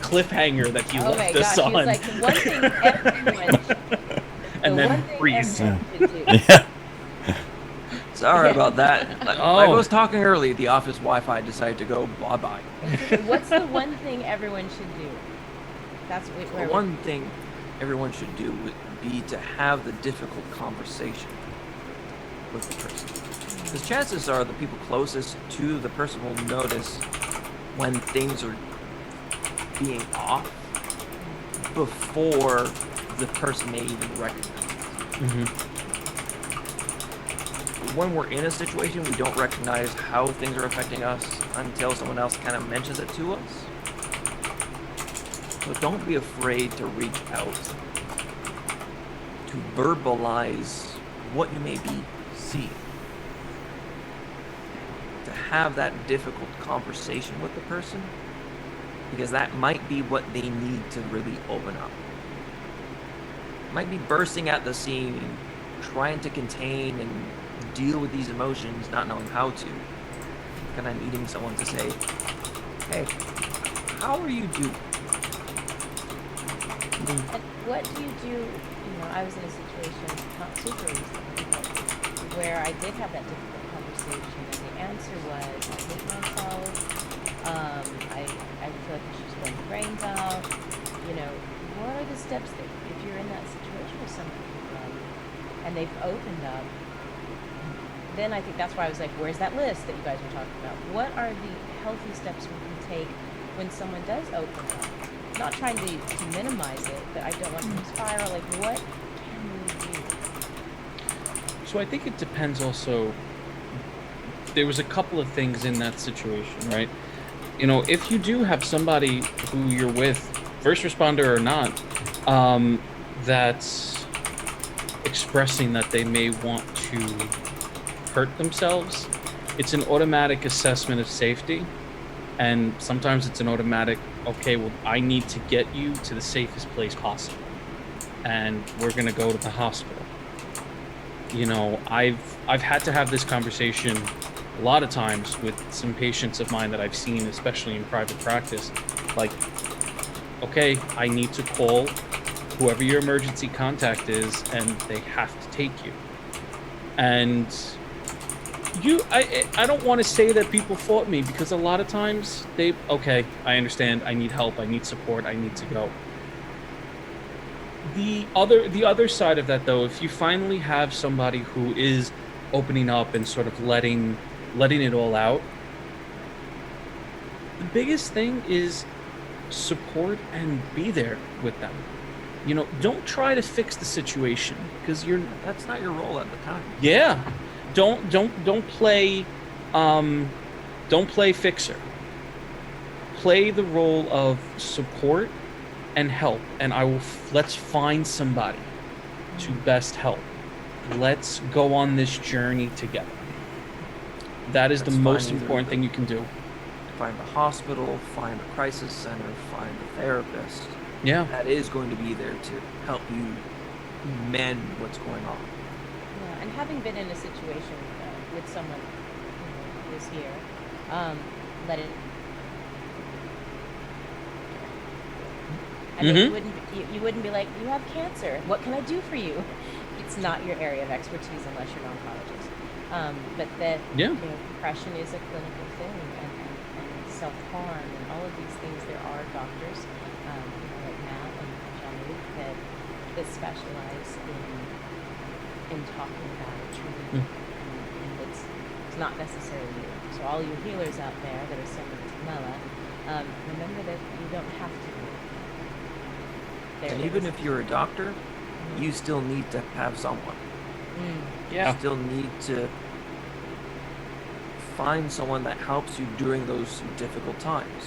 cliffhanger that he left us on. He was like, one thing everyone should, and then freeze. should do. Yeah. Sorry about that. Like I Oh. was talking earlier, the office Wi-Fi decided to go bye-bye. What's the one thing everyone should do? That's The where one thing everyone should do would be to have the difficult conversation with the person. Because chances are the people closest to the person will notice when things are being off before the person may even recognize it. Mm-hmm. When we're in a situation, we don't recognize how things are affecting us until someone else kind of mentions it to us. So don't be afraid to reach out, to verbalize what you may be seeing, to have that difficult conversation with the person, because that might be what they need to really open up. Might be bursting at the seam, trying to contain and deal with these emotions, not knowing how to. Kind of needing someone to say, hey, how are you doing? And what do you do? You know, I was in a situation not super recently, but where I did have that difficult conversation, and the answer was, I hate myself. I feel like I should just blow my brains out. You know, what are the steps that if you're in that situation with somebody and they've opened up? Then I think that's why I was like, where's that list that you guys were talking about? What are the healthy steps we can take when someone does open up? Not trying to minimize it, but I don't want them to spiral. Like, what can we do? So I think it depends also. There was a couple of things in that situation, right? You know, if you do have somebody who you're with, first responder or not, that's expressing that they may want to hurt themselves, it's an automatic assessment of safety. And sometimes it's an automatic, okay, well, I need to get you to the safest place possible. And we're going to go to the hospital. You know, I've had to have this conversation a lot of times with some patients of mine that I've seen, especially in private practice. Like, okay, I need to call whoever your emergency contact is, and they have to take you. And I don't want to say that people fought me, because a lot of times okay, I understand, I need help, I need support, I need to go. The other side of that, though, if you finally have somebody who is opening up and sort of letting it all out, the biggest thing is support and be there with them. You know, don't try to fix the situation, because That's not your role at the time. yeah. Don't play fixer. Play the role of support and help, and let's find somebody to best help. Let's go on this journey together. That is the most important thing you can do. Find the hospital, find the crisis center, find the therapist. Yeah. That is going to be there to help you mend what's going on. Yeah, and having been in a situation with someone who was here, let it. And then you wouldn't be like, you have cancer. What can I do for you? It's not your area of expertise unless you're an oncologist. But that depression is a clinical thing, and self-harm and all of these things. There are doctors, like Matt and Jean-Luc, that specialize in talking about it, treating it, and it's not necessarily you. So all you healers out there that are similar to Mela, remember that you don't have to. And even if you're a doctor, you still need to have someone. You still need to find someone that helps you during those difficult times.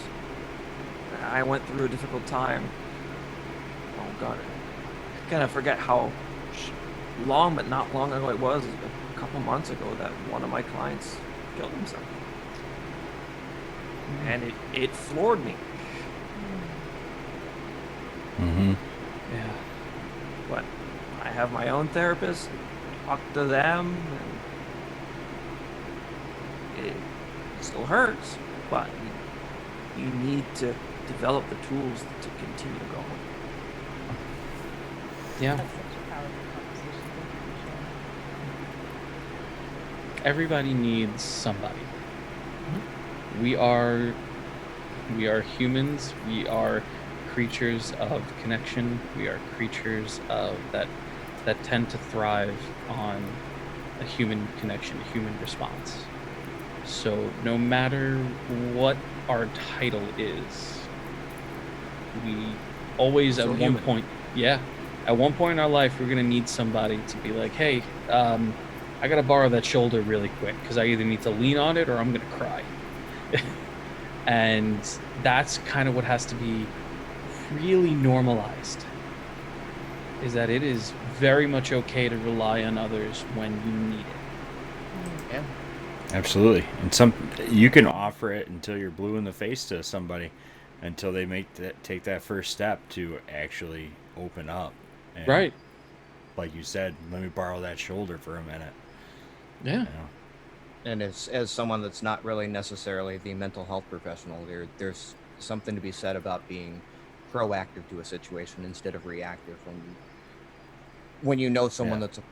I went through a difficult time. Oh God, I kind of forget how long, but not long ago it was. A couple months ago that one of my clients killed himself, and it floored me. Mm-hmm. Yeah. But I have my own therapist. Talk to them. And it still hurts, but you need to develop the tools to continue going. Yeah. That's such a powerful conversation. everybody needs somebody. We are humans. We are creatures of connection. We are creatures of that tend to thrive on a human connection, a human response. So no matter what our title is, we always Still at one human. point, at one point in our life, we're gonna need somebody to be like, hey, I gotta borrow that shoulder really quick because I either need to lean on it or I'm gonna cry. And that's kind of what has to be really normalized, is that it is very much okay to rely on others when you need it. Yeah. Absolutely. And you can offer it until you're blue in the face to somebody, until they take that first step to actually open up. And Right. like you said, let me borrow that shoulder for a minute. Yeah. You know? And as someone that's not really necessarily the mental health professional, there's something to be said about being proactive to a situation instead of reactive. When you know someone Yeah. that's a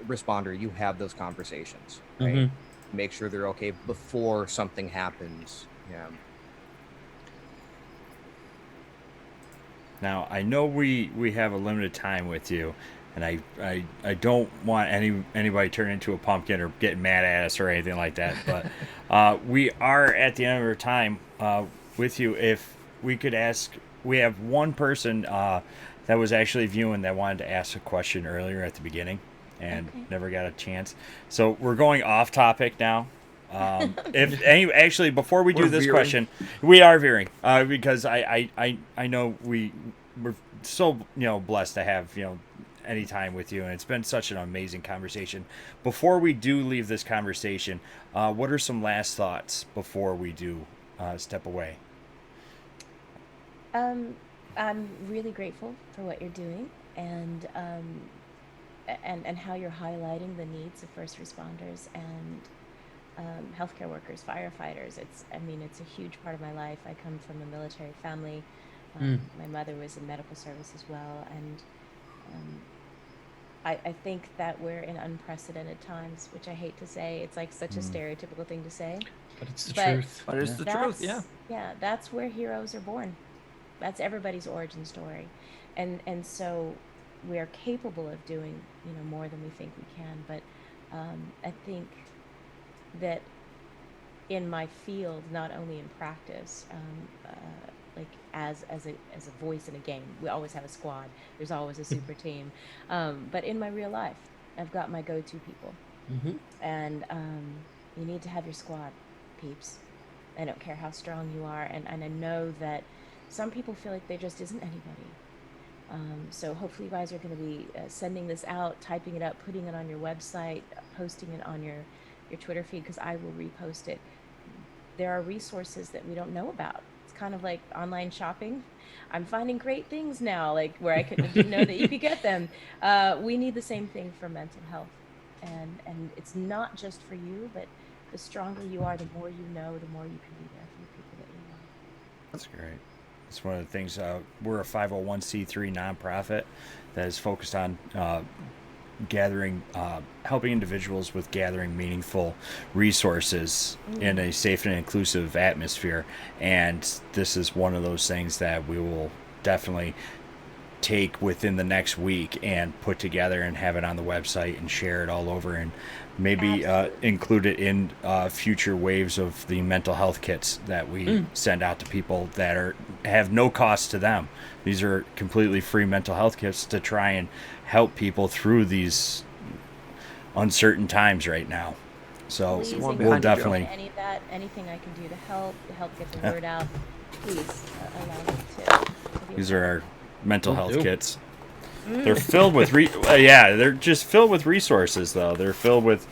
responder, you have those conversations, right? Make sure they're okay before something happens. Yeah. Now, I know we have a limited time with you, and I don't want anybody turning into a pumpkin or getting mad at us or anything like that. But we are at the end of our time with you. If we could ask, we have one person that was actually viewing that wanted to ask a question earlier at the beginning and never got a chance. So we're going off topic now. Actually, before we do We're this veering. question, we are veering because I know we're so blessed to have any time with you, and it's been such an amazing conversation. Before we do leave this conversation, what are some last thoughts before we do step away? I'm really grateful for what you're doing and how you're highlighting the needs of first responders and healthcare workers, firefighters. It's a huge part of my life. I come from a military family. My mother was in medical service as well, and I think that we're in unprecedented times, which I hate to say. It's like such a stereotypical thing to say. But it's the But truth. But it's the truth, yeah. Yeah, that's where heroes are born. That's everybody's origin story. And so we are capable of doing, more than we think we can. But I think that in my field, not only in practice, like as a voice in a game, we always have a squad. There's always a super team. But in my real life, I've got my go-to people, and you need to have your squad, peeps. I don't care how strong you are, and I know that some people feel like there just isn't anybody. So hopefully you guys are going to be sending this out, typing it up, putting it on your website, posting it on your Twitter feed, because I will repost it. There are resources that we don't know about. It's kind of like online shopping. I'm finding great things now, like where I didn't know that you could get them. We need the same thing for mental health, and it's not just for you, but the stronger you are, the more you know, the more you can be there for the people that you love. That's great. It's one of the things. We're a 501c3 nonprofit that is focused on gathering, helping individuals with gathering meaningful resources in a safe and inclusive atmosphere. And this is one of those things that we will definitely take within the next week and put together and have it on the website and share it all over, and maybe include it in future waves of the mental health kits that we send out to people that have no cost to them. These are completely free mental health kits to try and help people through these uncertain times right now. So Please one we'll behind you, Joe. definitely. Anything I can do to help get the word out. Please allow me to be a These part. are our mental Will health do. kits. They're filled with they're just filled with resources though. They're filled with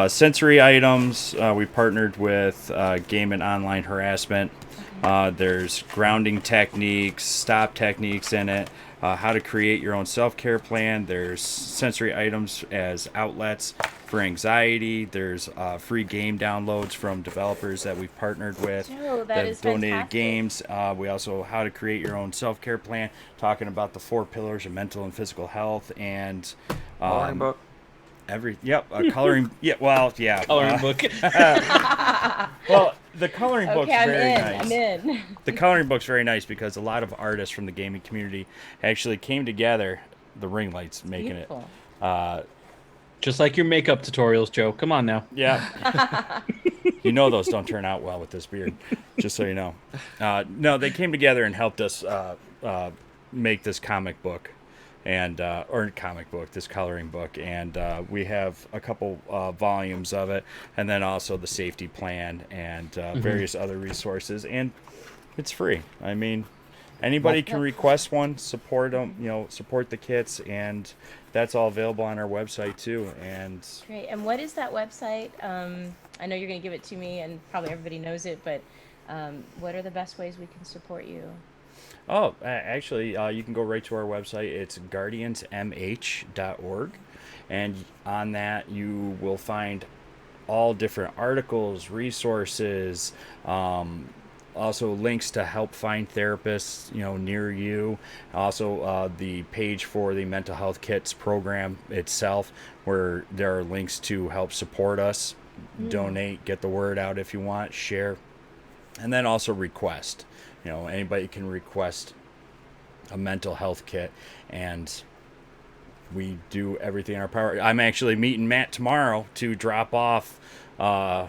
sensory items. We partnered with Game and Online Harassment. There's grounding techniques, stop techniques in it. How to create your own self-care plan. There's sensory items as outlets for anxiety. There's free game downloads from developers that we've partnered with Joe, that that is have donated fantastic. games. We also how to create your own self-care plan, talking about the 4 pillars of mental and physical health, and Learning book. Coloring. Yeah, well, yeah. Coloring book. Well, the coloring book's Okay, I'm very in. nice. I'm in. The coloring book's very nice because a lot of artists from the gaming community actually came together. The ring lights making Beautiful. it. Just like your makeup tutorials, Joe. Come on now. Yeah. You know those don't turn out well with this beard, just so you know. No, they came together and helped us make this comic book, this coloring book, and we have a couple volumes of it, and then also the safety plan and various other resources, and it's free. I mean, anybody can request one, support them, support the kits, and that's all available on our website too. And Great. And what is that website? I know you're going to give it to me, and probably everybody knows it, but what are the best ways we can support you? Oh, actually, you can go right to our website. It's guardiansmh.org. And on that, you will find all different articles, resources, also links to help find therapists, near you. Also, the page for the mental health kits program itself, where there are links to help support us, donate, get the word out if you want, share, and then also request. Anybody can request a mental health kit, and we do everything in our power. I'm actually meeting Matt tomorrow to drop off a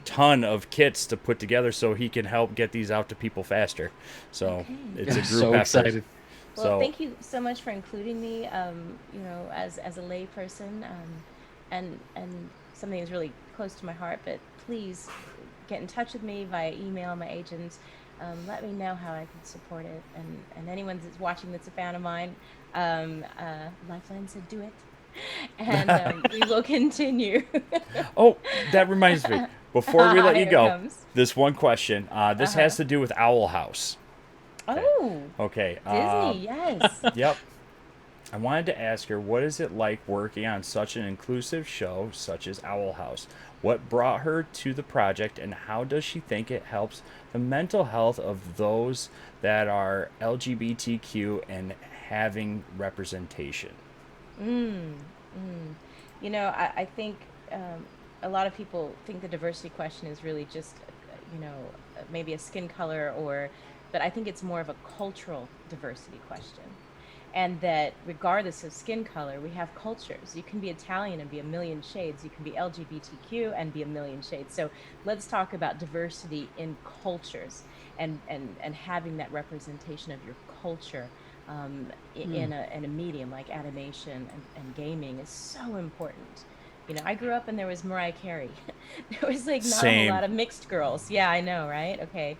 ton of kits to put together so he can help get these out to people faster. So it's a group So effort. excited. Well, thank you so much for including me, as a lay person, and something that's really close to my heart. But please get in touch with me via email, my agents. Let me know how I can support it. And anyone that's watching that's a fan of mine, Lifeline said do it. And we will continue. Oh, that reminds me. Before we let you Here it go, comes. this one question. This has to do with Owl House. Oh, Okay. Disney, yes. Yep. I wanted to ask her, what is it like working on such an inclusive show such as Owl House? What brought her to the project, and how does she think it helps the mental health of those that are LGBTQ and having representation? I think a lot of people think the diversity question is really just, maybe a skin color but I think it's more of a cultural diversity question. And that regardless of skin color, we have cultures. You can be Italian and be a million shades. You can be LGBTQ and be a million shades. So let's talk about diversity in cultures and having that representation of your culture in a medium like animation and gaming is so important. I grew up and there was Mariah Carey. There was not Same. a whole lot of mixed girls. Yeah, I know, right? Okay.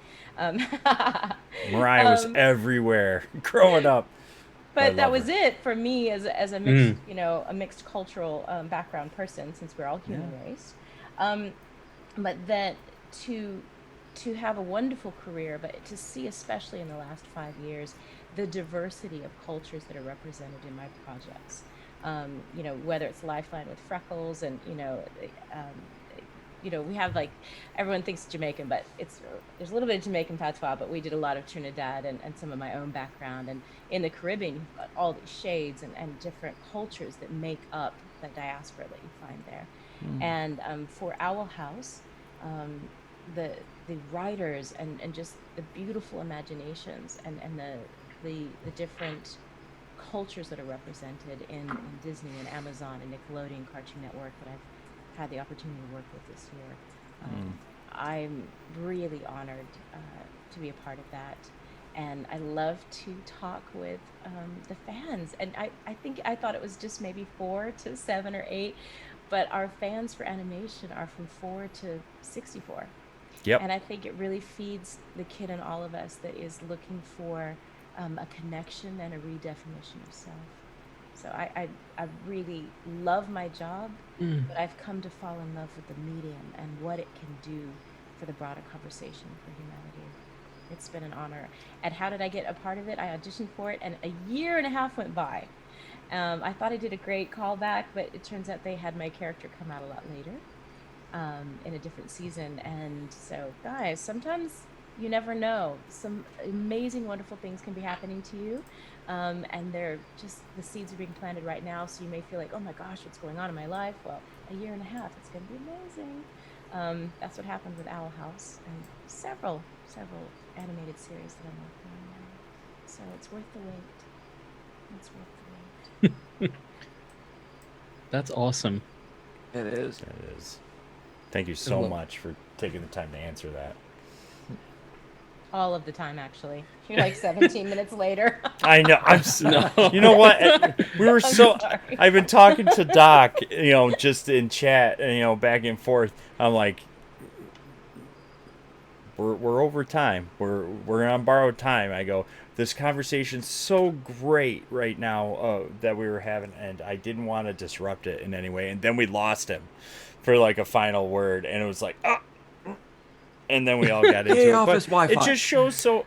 Mariah was everywhere growing up. But that was it for me as a mixed, a mixed cultural background person, since we're all human race. But that to have a wonderful career, but to see, especially in the last 5 years, the diversity of cultures that are represented in my projects. Whether it's Lifeline with Freckles and, we have everyone thinks Jamaican, but there's a little bit of Jamaican patois, but we did a lot of Trinidad and some of my own background. And in the Caribbean, you've got all these shades and different cultures that make up the diaspora that you find there. And for Owl House, the writers and just the beautiful imaginations and the different cultures that are represented in Disney and Amazon and Nickelodeon Cartoon Network that I've had the opportunity to work with this year. I'm really honored to be a part of that. And I love to talk with the fans. And I thought it was just maybe 4 to 7 or 8, but our fans for animation are from 4 to 64. Yep. And I think it really feeds the kid in all of us that is looking for a connection and a redefinition of self. So I really love my job, but I've come to fall in love with the medium and what it can do for the broader conversation for humanity. It's been an honor. And how did I get a part of it? I auditioned for it, and a year and a half went by. I thought I did a great callback, but it turns out they had my character come out a lot later in a different season. And so, guys, sometimes you never know. Some amazing, wonderful things can be happening to you, And they're just, the seeds are being planted right now. So you may feel like, oh my gosh, what's going on in my life? Well, a year and a half, it's going to be amazing. That's what happened with Owl House and several animated series that I'm working on now. So it's worth the wait. It's worth the wait. That's awesome. It is. It is. Thank you so much for taking the time to answer that. All of the time, actually. You're like 17 minutes later. I know. No. You know what? We were so. sorry. I've been talking to Doc, just in chat, back and forth. I'm like, we're over time. We're on borrowed time. I go, this conversation's so great right now that we were having, and I didn't want to disrupt it in any way. And then we lost him for like a final word, and it was like, and then we all got into it. Office But Wi-Fi. it just shows so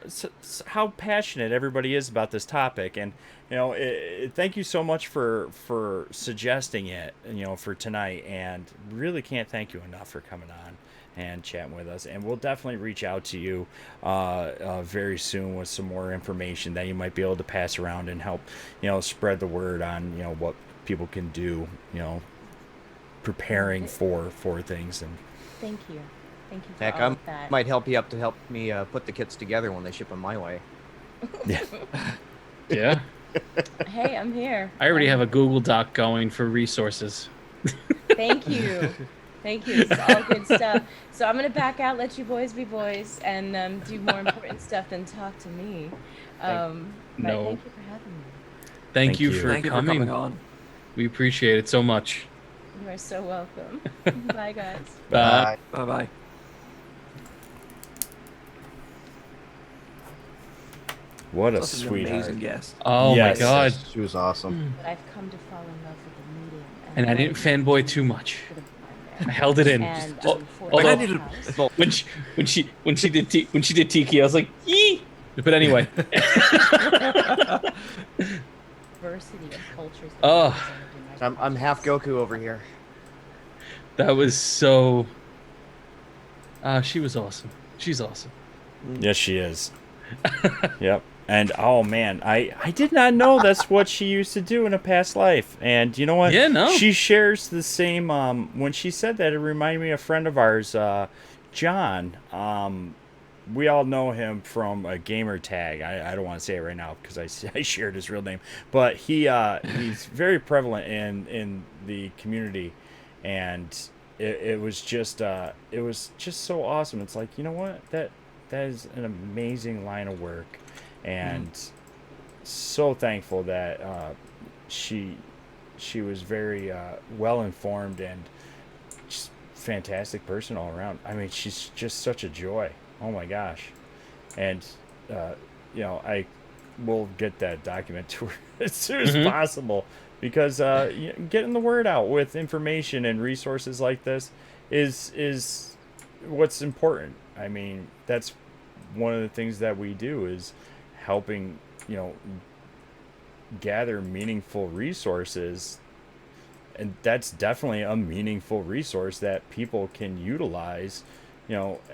how passionate everybody is about this topic, and thank you so much for suggesting it, for tonight, and really can't thank you enough for coming on and chatting with us. And we'll definitely reach out to you very soon with some more information that you might be able to pass around and help spread the word on what people can do, preparing for things. And Thank you. Thank you for Heck, all I of that. might help you up to help me put the kits together when they ship them my way. Yeah. Hey, I'm here. I already have a Google Doc going for resources. Thank you. Thank you. This is all good stuff. So I'm going to back out, let you boys be boys, and do more important stuff than talk to me. But No. thank you for having me. Thank you you. for Thank you for coming. coming on. We appreciate it so much. You are so welcome. Bye, guys. Bye. Bye bye. what a Such an sweetheart. amazing guest. Oh Yes. my God. She was awesome. But I've come to fall in love with the medium. And I didn't fanboy too much. should have I gone held it in. there. And Al- for although- the house, when she did Tiki, I was like, yee. But anyway. diversity of cultures. that Oh. are represented in my I'm half Goku over here. That was so. She was awesome. She's awesome. Yes, she is. Yep. And oh man, I did not know that's what she used to do in a past life. And you know what? Yeah, no. She shares the same. When she said that, it reminded me of a friend of ours, John. We all know him from a gamer tag. I don't want to say it right now because I shared his real name, but he's very prevalent in the community, and it was just so awesome. It's like, you know what, that is an amazing line of work, and so thankful that she was very well informed and just fantastic person all around. I mean, she's just such a joy. Oh my gosh. And I will get that document to her as soon as possible, because getting the word out with information and resources like this is what's important. I mean, that's one of the things that we do, is helping gather meaningful resources, and that's definitely a meaningful resource that people can utilize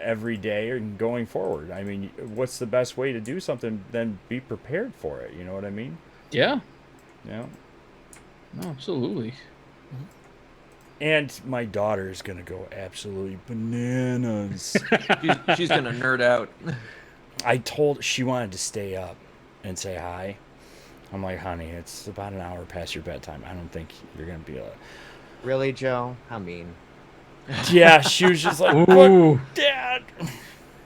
every day and going forward. I mean, what's the best way to do something than be prepared for it? You know what I mean? Yeah. Yeah. No, absolutely. And my daughter is gonna go absolutely bananas. She's gonna nerd out. I told she wanted to stay up and say hi. I'm like, honey, it's about an hour past your bedtime. I don't think you're gonna be able to. Really, Joe? How mean. Yeah, she was just like, Ooh. "What, Dad?"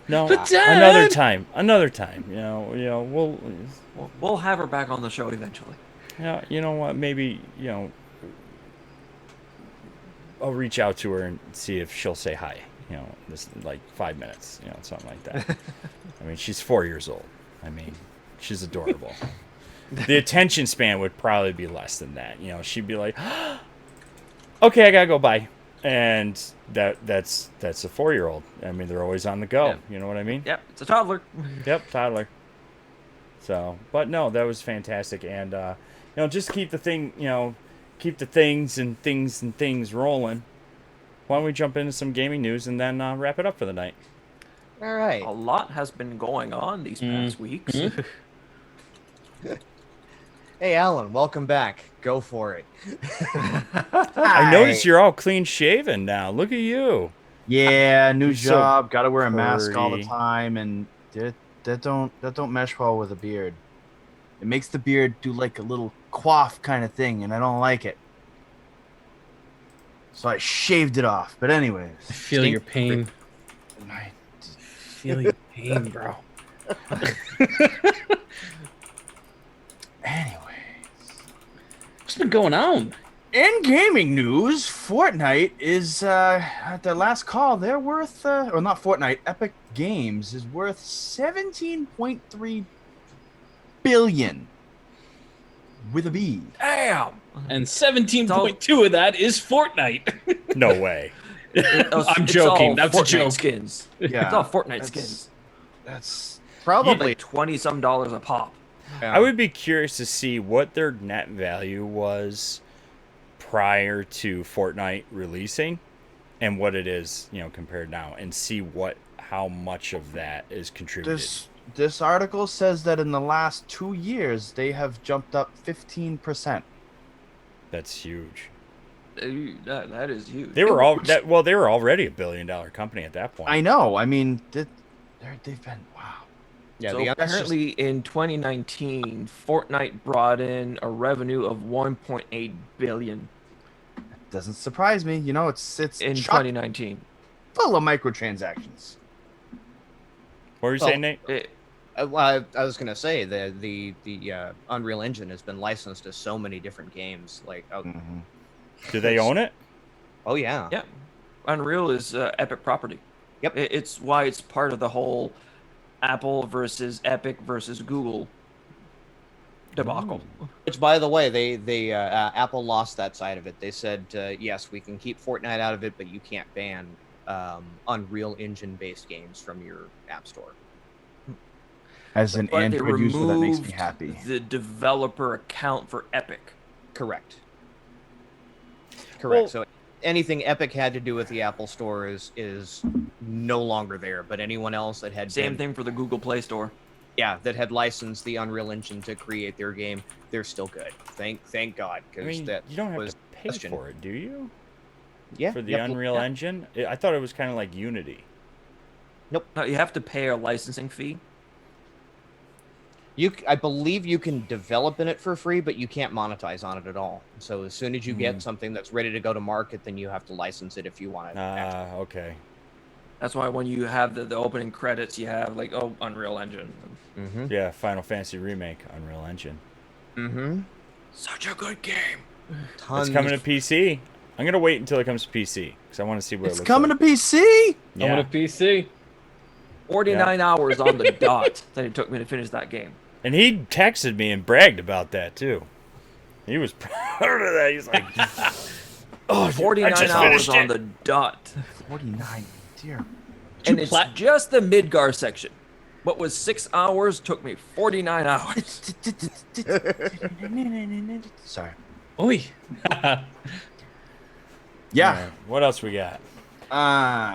No, But Dad! another time. We'll We'll have her back on the show eventually. Yeah, you know what? Maybe, I'll reach out to her and see if she'll say hi. This like 5 minutes, something like that. I mean, she's 4 years old. I mean, she's adorable. The attention span would probably be less than that. She'd be like, "Okay, I gotta go. Bye." And that's a 4-year-old. I mean, they're always on the go. Yeah. You know what I mean? Yep, it's a toddler. Yep, toddler. So, but no, that was fantastic, and just keep the things rolling. Why don't we jump into some gaming news and then wrap it up for the night? All right. A lot has been going on these past weeks. Hey, Alan, welcome back. Go for it. I noticed you're all clean shaven now. Look at you. Yeah, new You're so job. Got to wear a mask all the purty. time, and that don't mesh well with a beard. It makes the beard do like a little quaff kind of thing, and I don't like it. So I shaved it off. But anyways, I feel your pain. I- Feel your pain, bro. anyways, What's been going on? in gaming news, Fortnite is at their last call. They're worth, or not Fortnite, Epic Games is worth 17.3 billion with a B. Damn. And 17.2 of that is Fortnite. No way. I'm joking. That's a Fortnite joke. Skins. Yeah, It's all Fortnite that's- skins. That's Probably. Like $20-some a pop. I would be curious to see what their net value was prior to Fortnite releasing and what it is, compared now, and see how much of that is contributed. this article says that in the last 2 years they have jumped up 15%. That's huge. That is huge. They were already a $1 billion company at that point. I know. I mean, they've been wow. Yeah, So the apparently in 2019, Fortnite brought in a revenue of 1.8 billion Doesn't surprise me. It's in chock 2019. full of microtransactions. What were you saying, Nate? well, I was gonna say the Unreal Engine has been licensed to so many different games. Like, Do they own it? oh yeah, Yeah, Unreal is Epic property. Yep. It's why it's part of the whole Apple versus Epic versus Google debacle. Which, by the way, they Apple lost that side of it. They said, yes, we can keep Fortnite out of it, but you can't ban Unreal Engine-based games from your app store. As an But they Android user, that makes me removed happy. the developer account for Epic. Correct. Well- So anything Epic had to do with the Apple Store is no longer there. But anyone else that had Same thing for the Google Play Store. yeah, that had licensed the Unreal Engine to create their game, they're still good. Thank God, I because mean, that you don't have was to pay question. for it, do you? Yeah, For the yep, Unreal yeah. Engine? I thought it was kind of like Unity. No, you have to pay a licensing fee. I believe you can develop in it for free, but you can't monetize on it at all. So as soon as you get something that's ready to go to market, then you have to license it if you want to. Okay. That's why when you have the opening credits, you have like, Unreal Engine. Mm-hmm. Yeah, Final Fantasy Remake, Unreal Engine. Mm-hmm. Such a good game. It's coming to PC. I'm going to wait until it comes to PC because I want to see what it It's looks coming like. to PC. Yeah. I'm on a PC. 49 hours on the dot that it took me to finish that game. And he texted me and bragged about that too. He was proud of that. He's like, "Oh, 49 I just hours finished on it." the dot. 49. Dear. And it's just the Midgar section. What was 6 hours took me 49 hours. Sorry. Oi. Yeah. What else we got?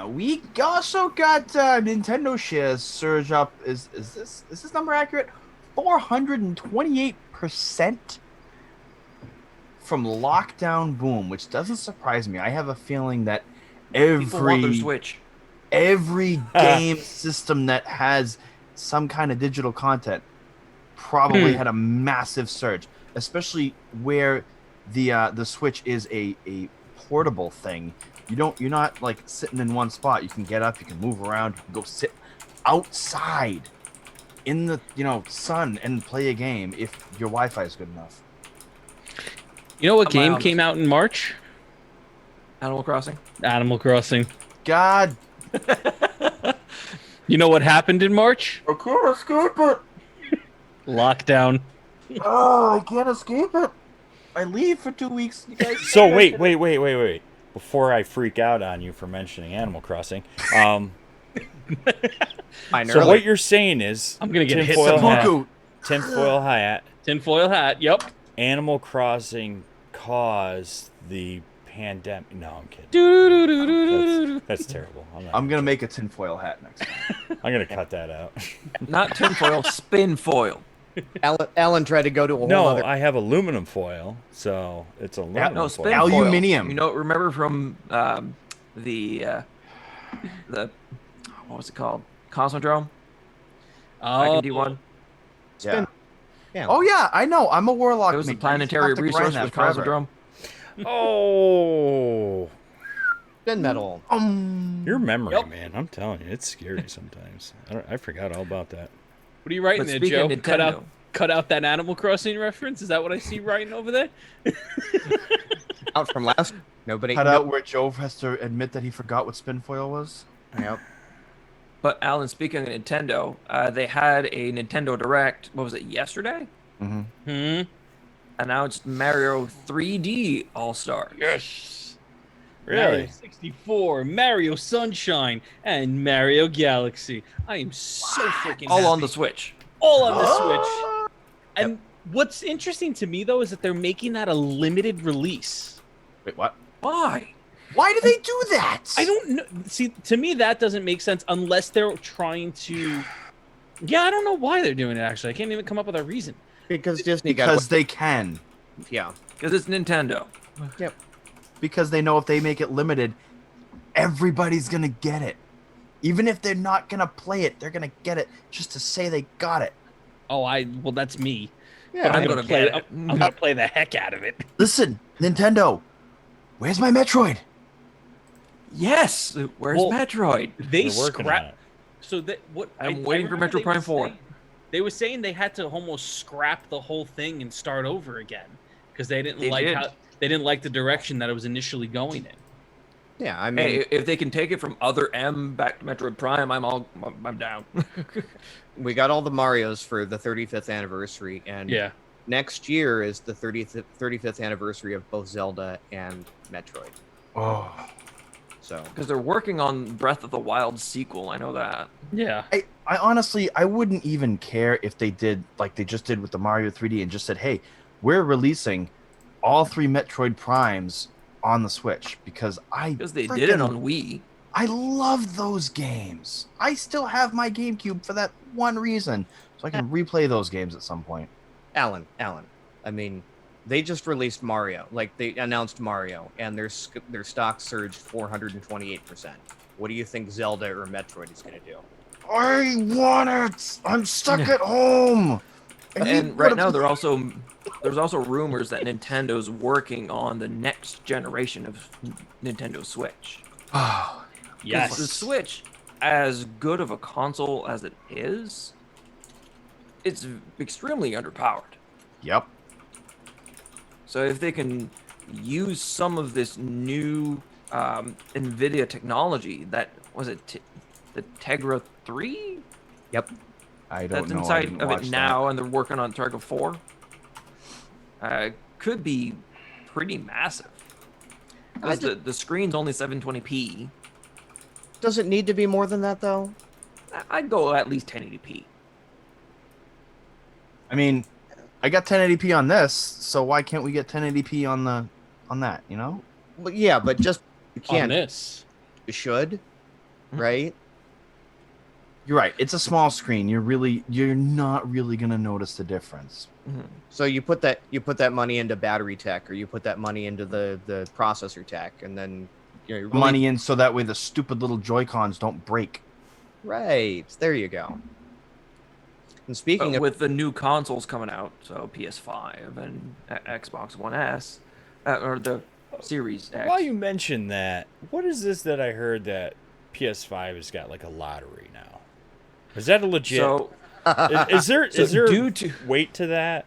We also got Nintendo shares surge up. Is this number accurate? 428% from lockdown boom, which doesn't surprise me. I have a feeling that People want their every Switch. game system that has some kind of digital content probably had a massive surge, especially where the Switch is a portable thing. You're not like sitting in one spot. You can get up, you can move around, you can go sit outside in the sun and play a game if your Wi-Fi is good enough. You know what Am I game on came out in March? Animal Crossing. Animal Crossing. God, You know what happened in March? I can't escape it. Lockdown. Oh, I can't escape it. I leave for 2 weeks. You guys So wait. Before I freak out on you for mentioning Animal Crossing, so what you're saying is I'm gonna get hit tinfoil some hat, Seppuku. tinfoil hat, Tinfoil hat. Yep. Animal Crossing caused the pandemic. No, I'm kidding. Doo-doo-doo-doo-doo-doo. That's terrible. I'm gonna make a tinfoil hat next time. I'm gonna cut that out. Not tinfoil, spin foil. Alan tried to go to a whole No, other. I have aluminum foil, so it's aluminum No, foil. spin Aluminium. foil. You know, remember from the what was it called? Cosmodrome back Oh, in D1. Spin. Yeah. Yeah. Oh yeah, I know. I'm a warlock. It was the mate. I used to planetary have to grind resource that with forever. Cosmodrome. Oh, Spin metal. your memory, Yep. man. I'm telling you, it's scary sometimes. I forgot all about that. what are you writing But there, speaking Joe? of Nintendo, Cut out that Animal Crossing reference. Is that what I see writing over there? Out from last. Nobody. Cut out where Joe has to admit that he forgot what spin foil was. Yep. but Alan, speaking of Nintendo, they had a Nintendo Direct. What was it, yesterday? Hmm. Announced Mario 3D All Stars. Yes. Really? Mario 64, Mario Sunshine, and Mario Galaxy. I am so freaking All happy. on the Switch. All on the Switch. And what's interesting to me though is that they're making that a limited release. Wait, what? Why? Why do they do that? I don't know. See, to me that doesn't make sense unless they're trying to. Yeah, I don't know why they're doing it. Actually, I can't even come up with a reason. Because Disney got. Because they can. Yeah. Because it's Nintendo. Yep. Because they know if they make it limited, everybody's gonna get it. Even if they're not gonna play it, they're gonna get it just to say they got it. Oh, well, that's me. Yeah. But I'm gonna play. get it. I'm gonna play the heck out of it. Listen, Nintendo, where's my Metroid? Yes. Where's Well, Metroid? They They're working on scrap. it. So that what I'm waiting for remember Metroid Prime 4. They were saying they had to almost scrap the whole thing and start over again because they didn't They like did. how they didn't like the direction that it was initially going in. Yeah. I mean, Hey, if they can take it from Other M back to Metroid Prime, I'm down. we got all the Marios for the 35th anniversary, and Yeah. next year is the 35th anniversary of both Zelda and Metroid. Oh, So Because they're working on Breath of the Wild sequel. I know that. Yeah. I honestly, I wouldn't even care if they did like they just did with the Mario 3D and just said, "Hey, we're releasing all 3 Metroid Primes on the Switch," because Because they did it frickin- on Wii. I love those games. I still have my GameCube for that one reason, so I can replay those games at some point. Alan, I mean, they just released Mario. Like they announced Mario, and their stock surged 428%. What do you think Zelda or Metroid is going to do? I want it. I'm stuck at home. And right now, there's also rumors that Nintendo's working on the next generation of Nintendo Switch. Oh, 'Cause Yes. the Switch, as good of a console as it is, it's extremely underpowered. yep. So if they can use some of this new NVIDIA technology, that was it, the Tegra 3 Yep. I don't that's know. I inside didn't of it watch now, and they're working on Tegra 4, could be pretty massive. Because the screen's only 720p. Does it need to be more than that though? I'd go at least 1080p. I mean, I got 1080p on this, so why can't we get 1080p on that? You know? But yeah, but just you On can't. this. You should, right? You're right. It's a small screen. You're not really gonna notice the difference. So you put that money into battery tech, or you put that money into the processor tech, and then you're really, Money in so that way the stupid little Joy-Cons don't break. right there. You go. And speaking But of, with the new consoles coming out, so PS5 and Xbox One S, or the Series X. While you mention that, what is this that I heard that PS5 has got like a lottery now? Is that a legit? So, is there so is there due to weight to that?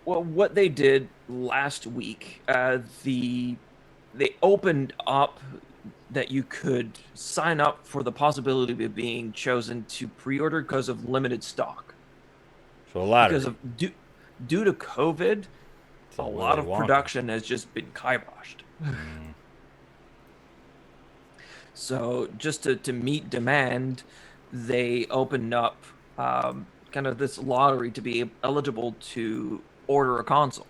what they did last week, they opened up that you could sign up for the possibility of being chosen to pre-order because of limited stock. So a lottery. Because of due to COVID, It's a a lot of Willy Wonka. production has just been kiboshed. So just to meet demand, they opened up kind of this lottery to be eligible to order a console.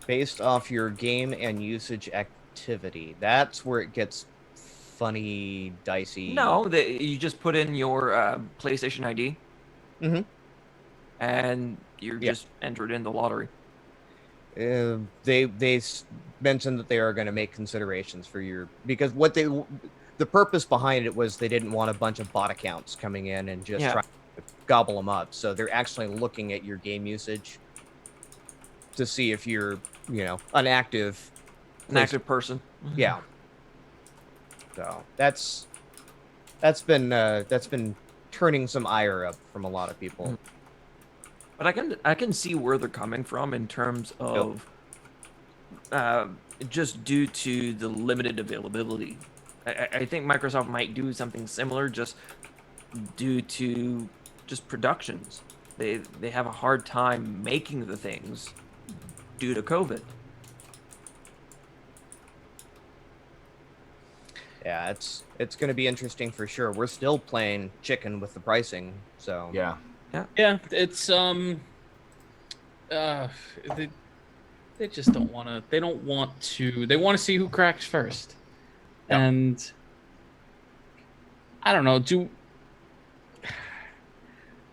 based off your game and usage activity, that's where it gets funny, dicey. No, you just put in your PlayStation ID, Mhm. and you're Yeah. just entered in the lottery. They mentioned that they are going to make considerations for your, because the purpose behind it was they didn't want a bunch of bot accounts coming in and just Yeah. trying to gobble them up. So they're actually looking at your game usage to see if you're, an active person. Yeah. So that's been turning some ire up from a lot of people. But I can see where they're coming from in terms of just due to the limited availability. I think Microsoft might do something similar just due to just productions. They have a hard time making the things due to COVID. Yeah, it's going to be interesting for sure. We're still playing chicken with the pricing, so Yeah. Yeah, it's they just don't want to. They don't want to. They want to see who cracks first, Yep. and I don't know.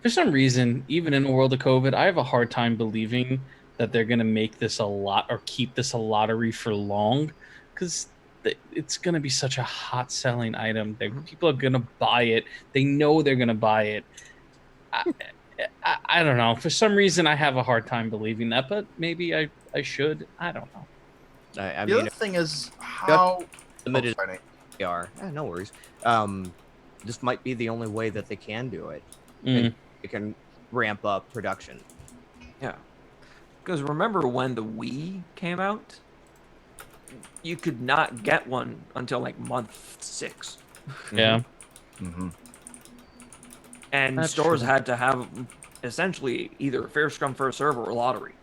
For some reason, even in the world of COVID, I have a hard time believing that they're gonna make this a lot or keep this a lottery for long, because it's gonna be such a hot selling item. People are gonna buy it. They know they're gonna buy it. I don't know. For some reason, I have a hard time believing that, but maybe I should. I don't know. I The mean, other thing is how limited sorry, Nate. they are. No worries. This might be the only way that they can do it. Mm. And they can ramp up production. Yeah. Because remember when the Wii came out? You could not get one until like month 6. Yeah. Mm-hmm. And That's stores true. had to have essentially either a first come first serve or a lottery.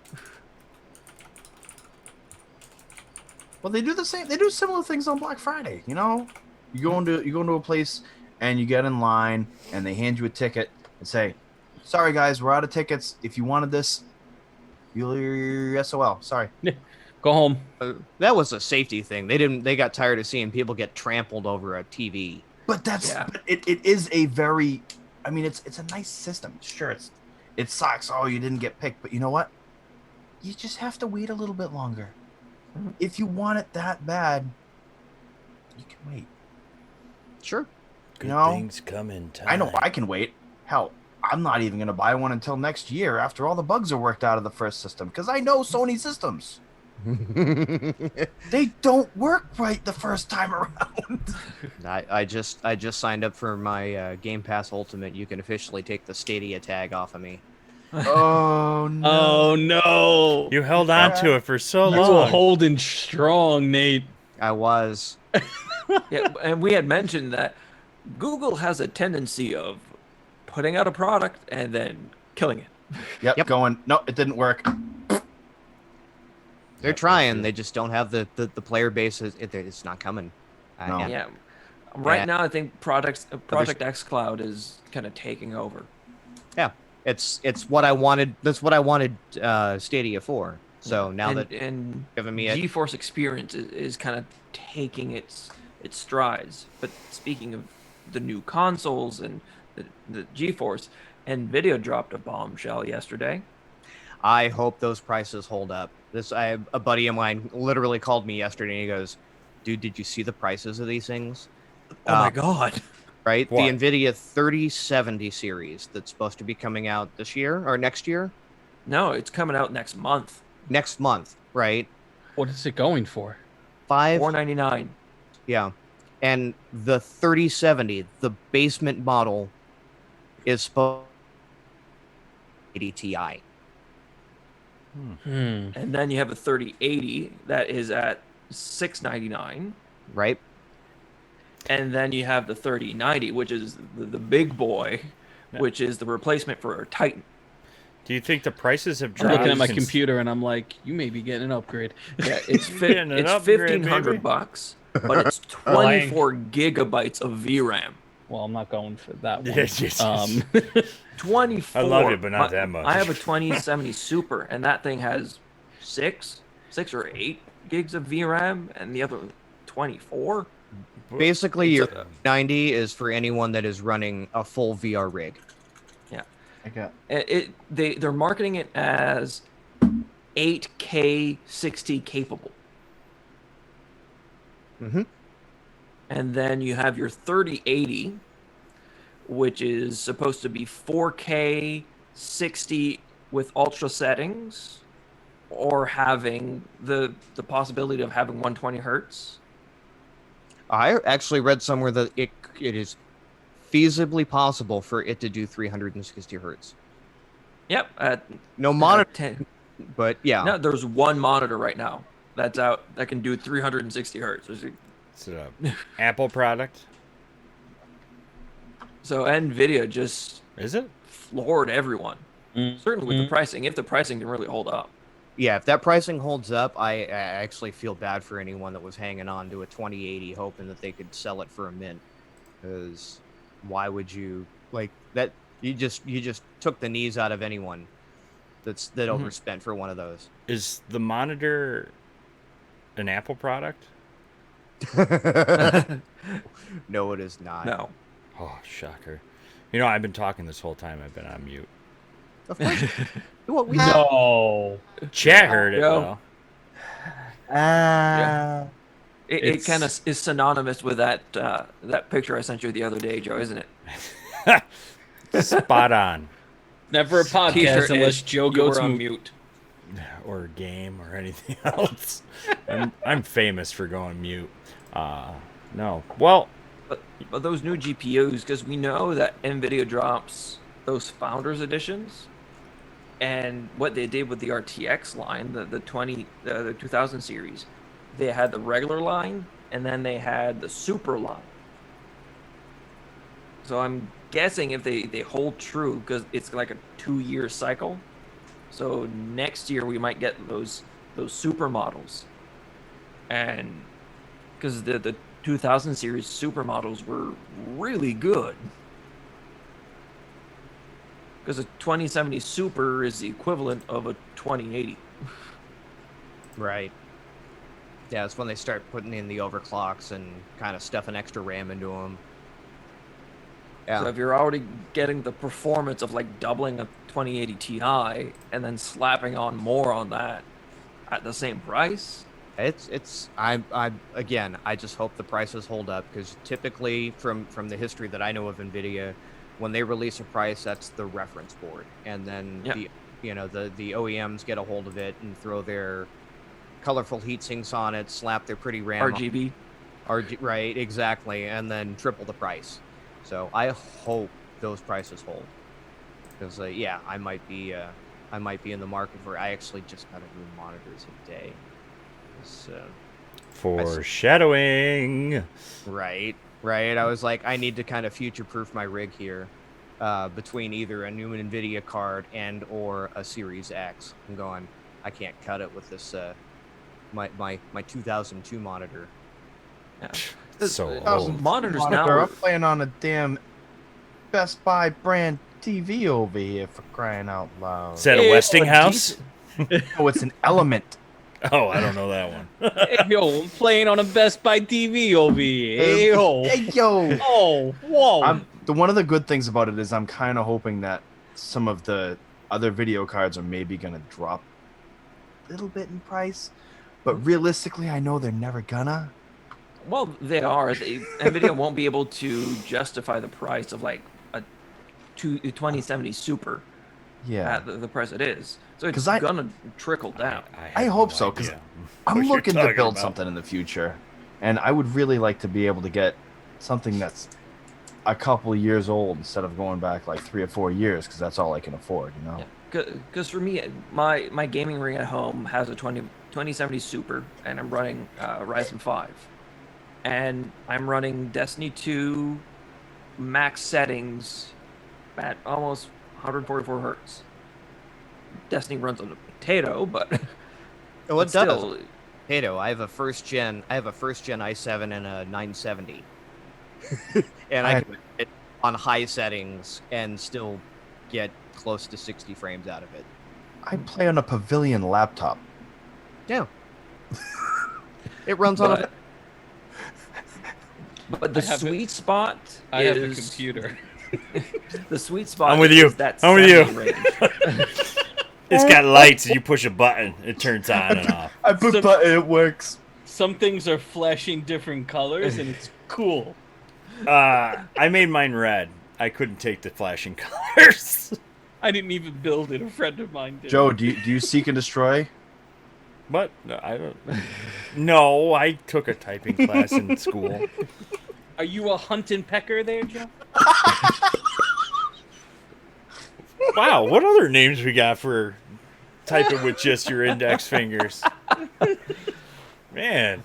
Well, they do the same. They do similar things on Black Friday. You know, you go into a place and you get in line and they hand you a ticket and say, "Sorry guys, we're out of tickets. If you wanted this, you're SOL. Sorry." Go home. That was a safety thing. They got tired of seeing people get trampled over a TV. But Yeah. but it is a very, I mean, it's a nice system. Sure, it sucks. Oh, you didn't get picked, but you know what? You just have to wait a little bit longer. If you want it that bad, you can wait. Sure. Good know, things come in time. I know I can wait. Hell, I'm not even gonna buy one until next year after all the bugs are worked out of the first system because I know Sony systems. They don't work right the first time around. I just signed up for my Game Pass Ultimate. You can officially take the Stadia tag off of me. Oh no! Oh no! You held on to it for so You were long. holding strong, Nate. I was. Yeah, and we had mentioned that Google has a tendency of putting out a product and then killing it. Yep. Going. No, it didn't work. They're trying. They just don't have the player base. It's not coming. No. Yeah. Right Yeah. now, I think Project X Cloud is kind of taking over. Yeah, it's what I wanted. That's what I wanted Stadia for. So now that and giving me it, GeForce Experience is kind of taking its strides. But speaking of the new consoles and the GeForce, Nvidia dropped a bombshell yesterday. I hope those prices hold up. A buddy of mine literally called me yesterday and he goes, "Dude, did you see the prices of these things?" Oh my god! Right, What? the NVIDIA 3070 series that's supposed to be coming out this year or next year, No, it's coming out next month. next month, right? What is it going for? $499. Yeah, and the 3070, the basement model, is supposed to be 80 Ti. And then you have a 3080 that is at $699. Right? And then you have the 3090, which is the big boy, which is the replacement for a Titan. Do you think the prices have I'm dropped? looking at my since- computer and I'm like, you may be getting an upgrade. Yeah, it's Getting an upgrade, $1,500, but it's 24 gigabytes of VRAM. Well, I'm not going for that one. Yes. 24. I love it, but not that much. I have a 2070 Super, and that thing has six or 8 gigs of VRAM, and the other 24. Basically, your 90 is for anyone that is running a full VR rig. Yeah, I got. They're marketing it as 8K 60 capable. Mm-hmm. And then you have your 3080, which is supposed to be 4K 60 with ultra settings, or having the possibility of having 120 hertz. I actually read somewhere that it is feasibly possible for it to do 360 hertz. Yep. No monitor, 10. but yeah. No, there's one monitor right now that's out that can do 360 hertz. It's an Apple product. So NVIDIA just Is it? floored everyone. Certainly with the pricing, if the pricing can really hold up. Yeah, if that pricing holds up, I actually feel bad for anyone that was hanging on to a 2080 hoping that they could sell it for a mint. Because why would you like that? You just took the knees out of anyone that overspent for one of those. Is the monitor an Apple product? No, it is not. No. Oh, shocker. You know, I've been talking this whole time. I've been on mute. Of course. Well, we No. Chat heard it, Yo. though. It kind of is synonymous with that picture I sent you the other day, Joe, isn't it? Spot on. Never a podcast T-shirt unless and Joe you goes were on mute. Or game or anything else. I'm famous for going mute. No. Well, But those new GPUs, because we know that NVIDIA drops those Founders Editions, and what they did with the RTX line, the 2000 series, they had the regular line, and then they had the Super line. So I'm guessing if they hold true, because it's like a 2-year cycle, so next year we might get those Super models, and because the 2000 series Super models were really good. Because a 2070 Super is the equivalent of a 2080. Right. Yeah, it's when they start putting in the overclocks and kind of stuffing extra RAM into them. Yeah. So if you're already getting the performance of like doubling a 2080 Ti and then slapping on more on that at the same price, I just hope the prices hold up, because typically from the history that I know of NVIDIA, when they release a price, that's the reference board, and then the OEMs get a hold of it and throw their colorful heat sinks on it, slap their pretty RAM RGB. Right, exactly, and then triple the price. So I hope those prices hold, because I might be in the market for. I actually just got a new monitor today. foreshadowing. Right. I was like, I need to kind of future-proof my rig here, between either a new NVIDIA card and or a Series X. I'm going, I can't cut it with this my 2002 monitor. Yeah. So old. Monitors now. I'm playing on a damn Best Buy brand TV over here, for crying out loud. Is that a Westinghouse? Oh, it's an Element. Oh, I don't know that one. Hey, yo, I'm playing on a Best Buy TV over here. Hey, yo. Hey, yo. Oh, whoa. One of the good things about it is I'm kind of hoping that some of the other video cards are maybe going to drop a little bit in price. But realistically, I know they're never gonna. Well, they are. NVIDIA won't be able to justify the price of like a 2070 Super at the price it is. So it's gonna trickle down. I hope so, because I'm looking to build something in the future, and I would really like to be able to get something that's a couple of years old instead of going back like 3 or 4 years, because that's all I can afford, you know. Yeah. Because for me, my gaming rig at home has a 2070 Super, and I'm running Ryzen 5. And I'm running Destiny 2 max settings at almost 144 hertz. Destiny runs on a potato, but oh, it still, does. Potato. I have a first gen i7 and a 970, and I can hit on high settings and still get close to 60 frames out of it. I play on a Pavilion laptop. Yeah. It runs on a... But the sweet spot I have a is... computer. The sweet spot. I'm with you. Is that I'm with you. 70 range. It's got lights, and you push a button, it turns on and off. I put Some- button, it works. Some things are flashing different colors, and it's cool. I made mine red. I couldn't take the flashing colors. I didn't even build it. A friend of mine did. Joe, do you seek and destroy? What? No, I don't. No, I took a typing class in school. Are you a hunt and pecker there, Joe? Wow, what other names we got for typing with just your index fingers? Man.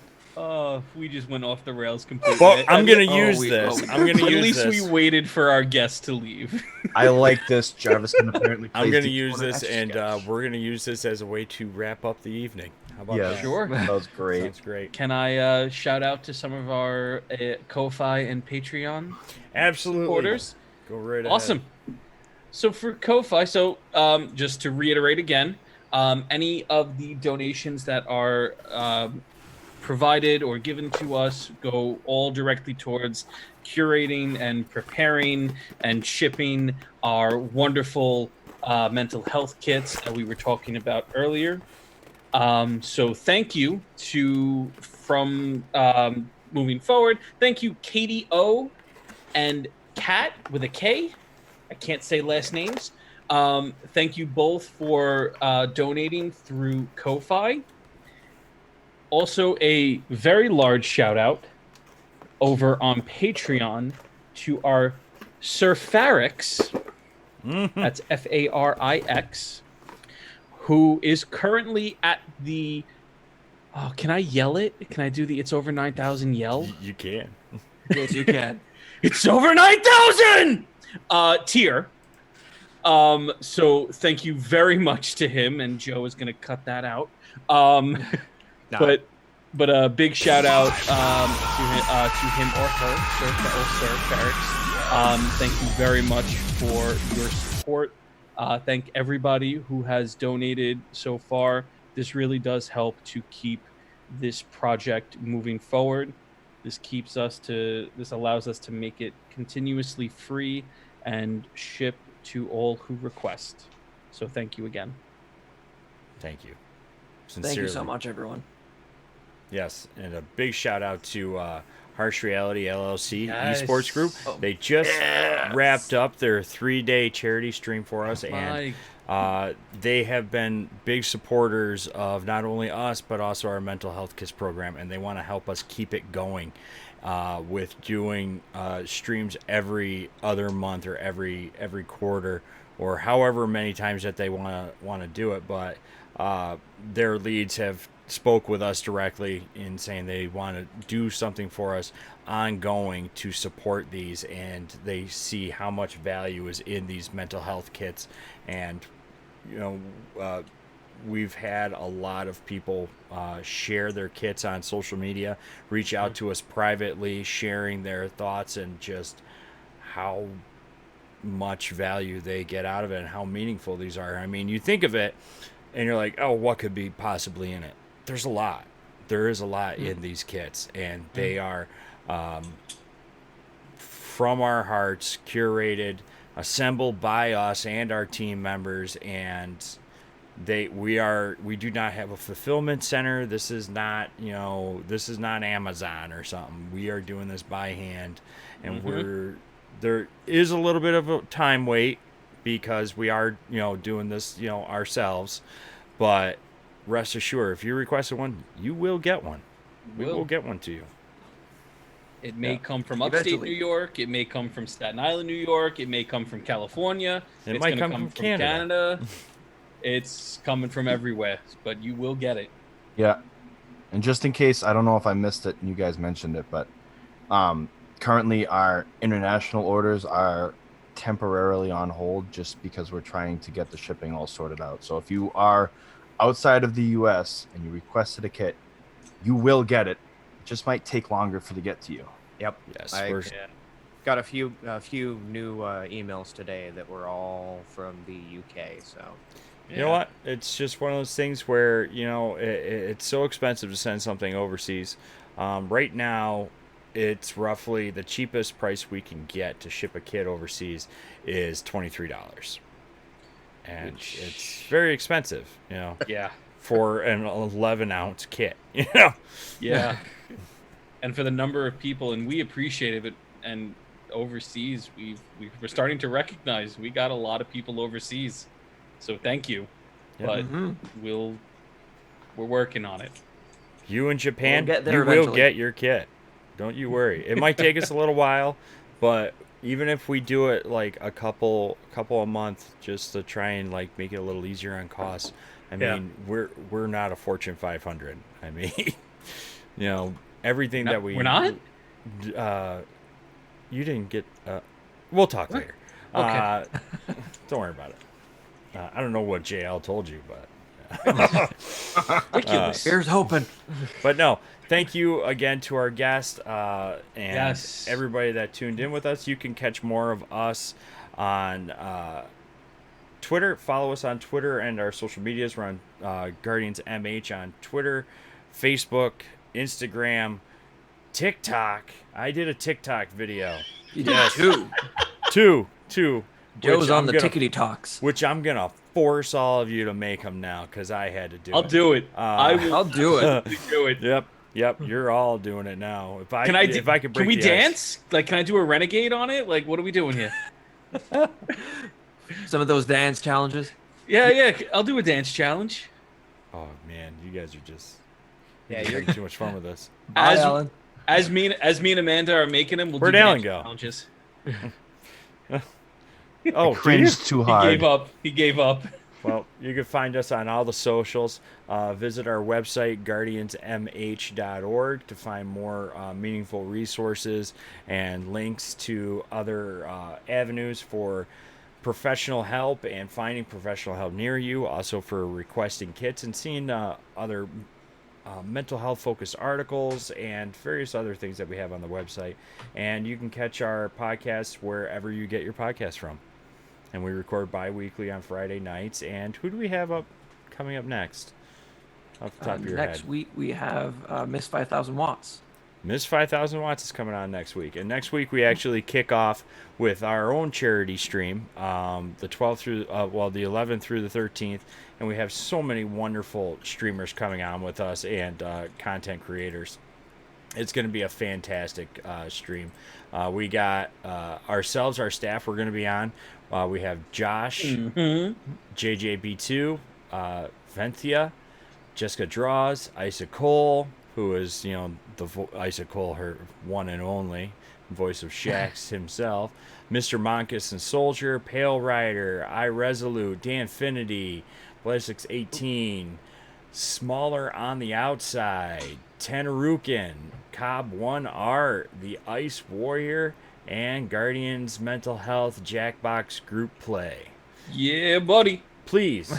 We just went off the rails completely. Well, I'm gonna At use this. I'm gonna At use least this. we waited for our guest to leave. I like this. Jarvis can apparently. I'm play gonna use D4 this, and Etch-a-Sketch. we're gonna use this as a way to wrap up the evening. How about Yeah, that? Sure. That was great. Sounds great. Can I shout out to some of our Ko-Fi and Patreon Absolutely. supporters? Go right ahead. Awesome. So for Ko-Fi, just to reiterate again, any of the donations that are provided or given to us go all directly towards curating and preparing and shipping our wonderful mental health kits that we were talking about earlier. So thank you from moving forward. Thank you, Katie O and Kat with a K. I can't say last names. Thank you both for donating through Ko-Fi. Also, a very large shout out over on Patreon to our Sir Farix. That's Farix, who is currently at the. Oh, can I yell it? Can I do the "It's over 9,000" yell? You can. Yes, you can. It's over 9,000 tier. So thank you very much to him, and Joe is gonna cut that out. No. But a big shout out to him or her, Sir Ferrix. Thank you very much for your support. Thank everybody who has donated so far. This really does help to keep this project moving forward. This allows us to make it continuously free and ship to all who request. So thank you again. Thank you. Thank you so much, everyone. Yes, and a big shout out to Harsh Reality LLC Yes. Esports Group. They just wrapped up their 3-day charity stream for us, and they have been big supporters of not only us but also our mental health kits program, and they want to help us keep it going with doing streams every other month or every quarter or however many times that they want to do it. But their leads have spoke with us directly in saying they want to do something for us ongoing to support these, and they see how much value is in these mental health kits. And we've had a lot of people share their kits on social media, reach out to us privately, sharing their thoughts and just how much value they get out of it and how meaningful these are. I mean, you think of it and you're like, oh, what could be possibly in it? There's a lot. There is a lot in these kits, and they are from our hearts, curated, assembled by us and our team members, and we do not have a fulfillment center. This is not Amazon or something. We are doing this by hand, and there is a little bit of a time wait because we are doing this ourselves, but rest assured, if you requested one, you will get one. We will get one to you. It may come from upstate New York. It may come from Staten Island, New York. It may come from California. It might gonna come from Canada. It's coming from everywhere, but you will get it. Yeah. And just in case, I don't know if I missed it and you guys mentioned it, but currently our international orders are temporarily on hold just because we're trying to get the shipping all sorted out. So if you are outside of the US and you requested a kit, you will get it. It just might take longer for it to get to you. Yep. Yes, I we're got a few new emails today that were all from the UK. So you know what? It's just one of those things where it's so expensive to send something overseas. Right now, it's roughly the cheapest price we can get to ship a kit overseas is $23, and it's very expensive, Yeah. for an 11-ounce kit, Yeah. And for the number of people, and we appreciate it, and overseas, we're starting to recognize we got a lot of people overseas, so thank you. Yep. But Mm-hmm. we're working on it. You in Japan, We'll get there you will eventually. get your kit. Don't you worry. It might take us a little while, but even if we do it like a couple a month, just to try and like make it a little easier on costs. I mean, we're not a Fortune 500. I mean, everything that We're not. You didn't get. We'll talk later. Okay. Don't worry about it. I don't know what JL told you, but. Ridiculous. Here's hoping. But no, thank you again to our guest and Yes. everybody that tuned in with us. You can catch more of us on Twitter. Follow us on Twitter and our social medias. We're on Guardians MH on Twitter, Facebook, Instagram, TikTok. I did a TikTok video. You did two. Two. Joe's which on I'm the gonna- tickety talks. Which I'm going to force all of you to make them now because I had to do I'll it. do it. I will I'll do it. do it. Yep. You're all doing it now. If I Can I could can break we the dance? Like, can I do a renegade on it? Like, what are we doing here? Some of those dance challenges. Yeah. I'll do a dance challenge. ice. Oh man, you guys are just Yeah, you're you're having too much fun with this. Bye, As- Alan. As me and Amanda are making them, we'll Where'd do Alan dance go? challenges. Oh, Cringed too He hard. gave up. He gave up. well, you can find us on all the socials. Visit our website, guardiansmh.org, to find more meaningful resources and links to other avenues for professional help and finding professional help near you. Also for requesting kits and seeing other mental health focused articles and various other things that we have on the website. And you can catch our podcast wherever you get your podcast from. And we record bi-weekly on Friday nights. And who do we have coming up next? Off the top of your Next head. week we have Miss 5,000 Watts. Miss 5,000 Watts is coming on next week. And next week we actually kick off with our own charity stream, the 12th through, the 11th through the 13th. And we have so many wonderful streamers coming on with us and content creators. It's going to be a fantastic stream. We got ourselves, our staff, we're going to be on. We have Josh, JJB2, Venthia, Jessica Draws, Isa Cole, who is, Isa Cole, her one and only voice of Shax himself, Mr. Monkus and Soldier, Pale Rider, iResolute, Danfinity, Blazix18, Smaller on the Outside, Tanarukin, Cobb 1 Art, The Ice Warrior, and Guardians Mental Health Jackbox Group Play. Yeah, buddy. Please,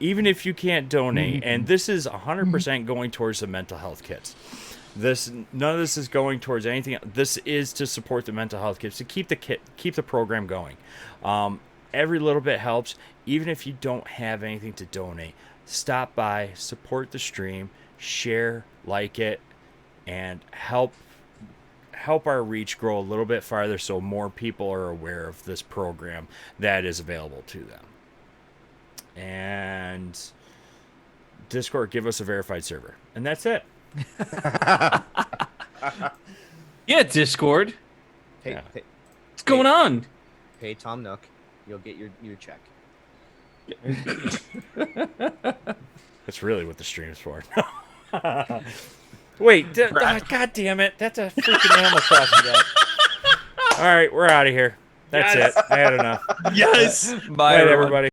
even if you can't donate, and this is 100% going towards the mental health kits. None of this is going towards anything. This is to support the mental health kits, to keep the program going. Every little bit helps. Even if you don't have anything to donate, stop by, support the stream, share, like it, and help our reach grow a little bit farther so more people are aware of this program that is available to them. And Discord, give us a verified server. And that's it. Yeah, Discord. Pay, Yeah. pay, What's going on? pay Tom Nook. You'll get your check. That's really what the stream's for. Wait, God damn it. That's a freaking Animal Crossing guy. All right, we're out of here. That's Yes. it. I had enough. Yes. Bye, Night, everyone. everybody.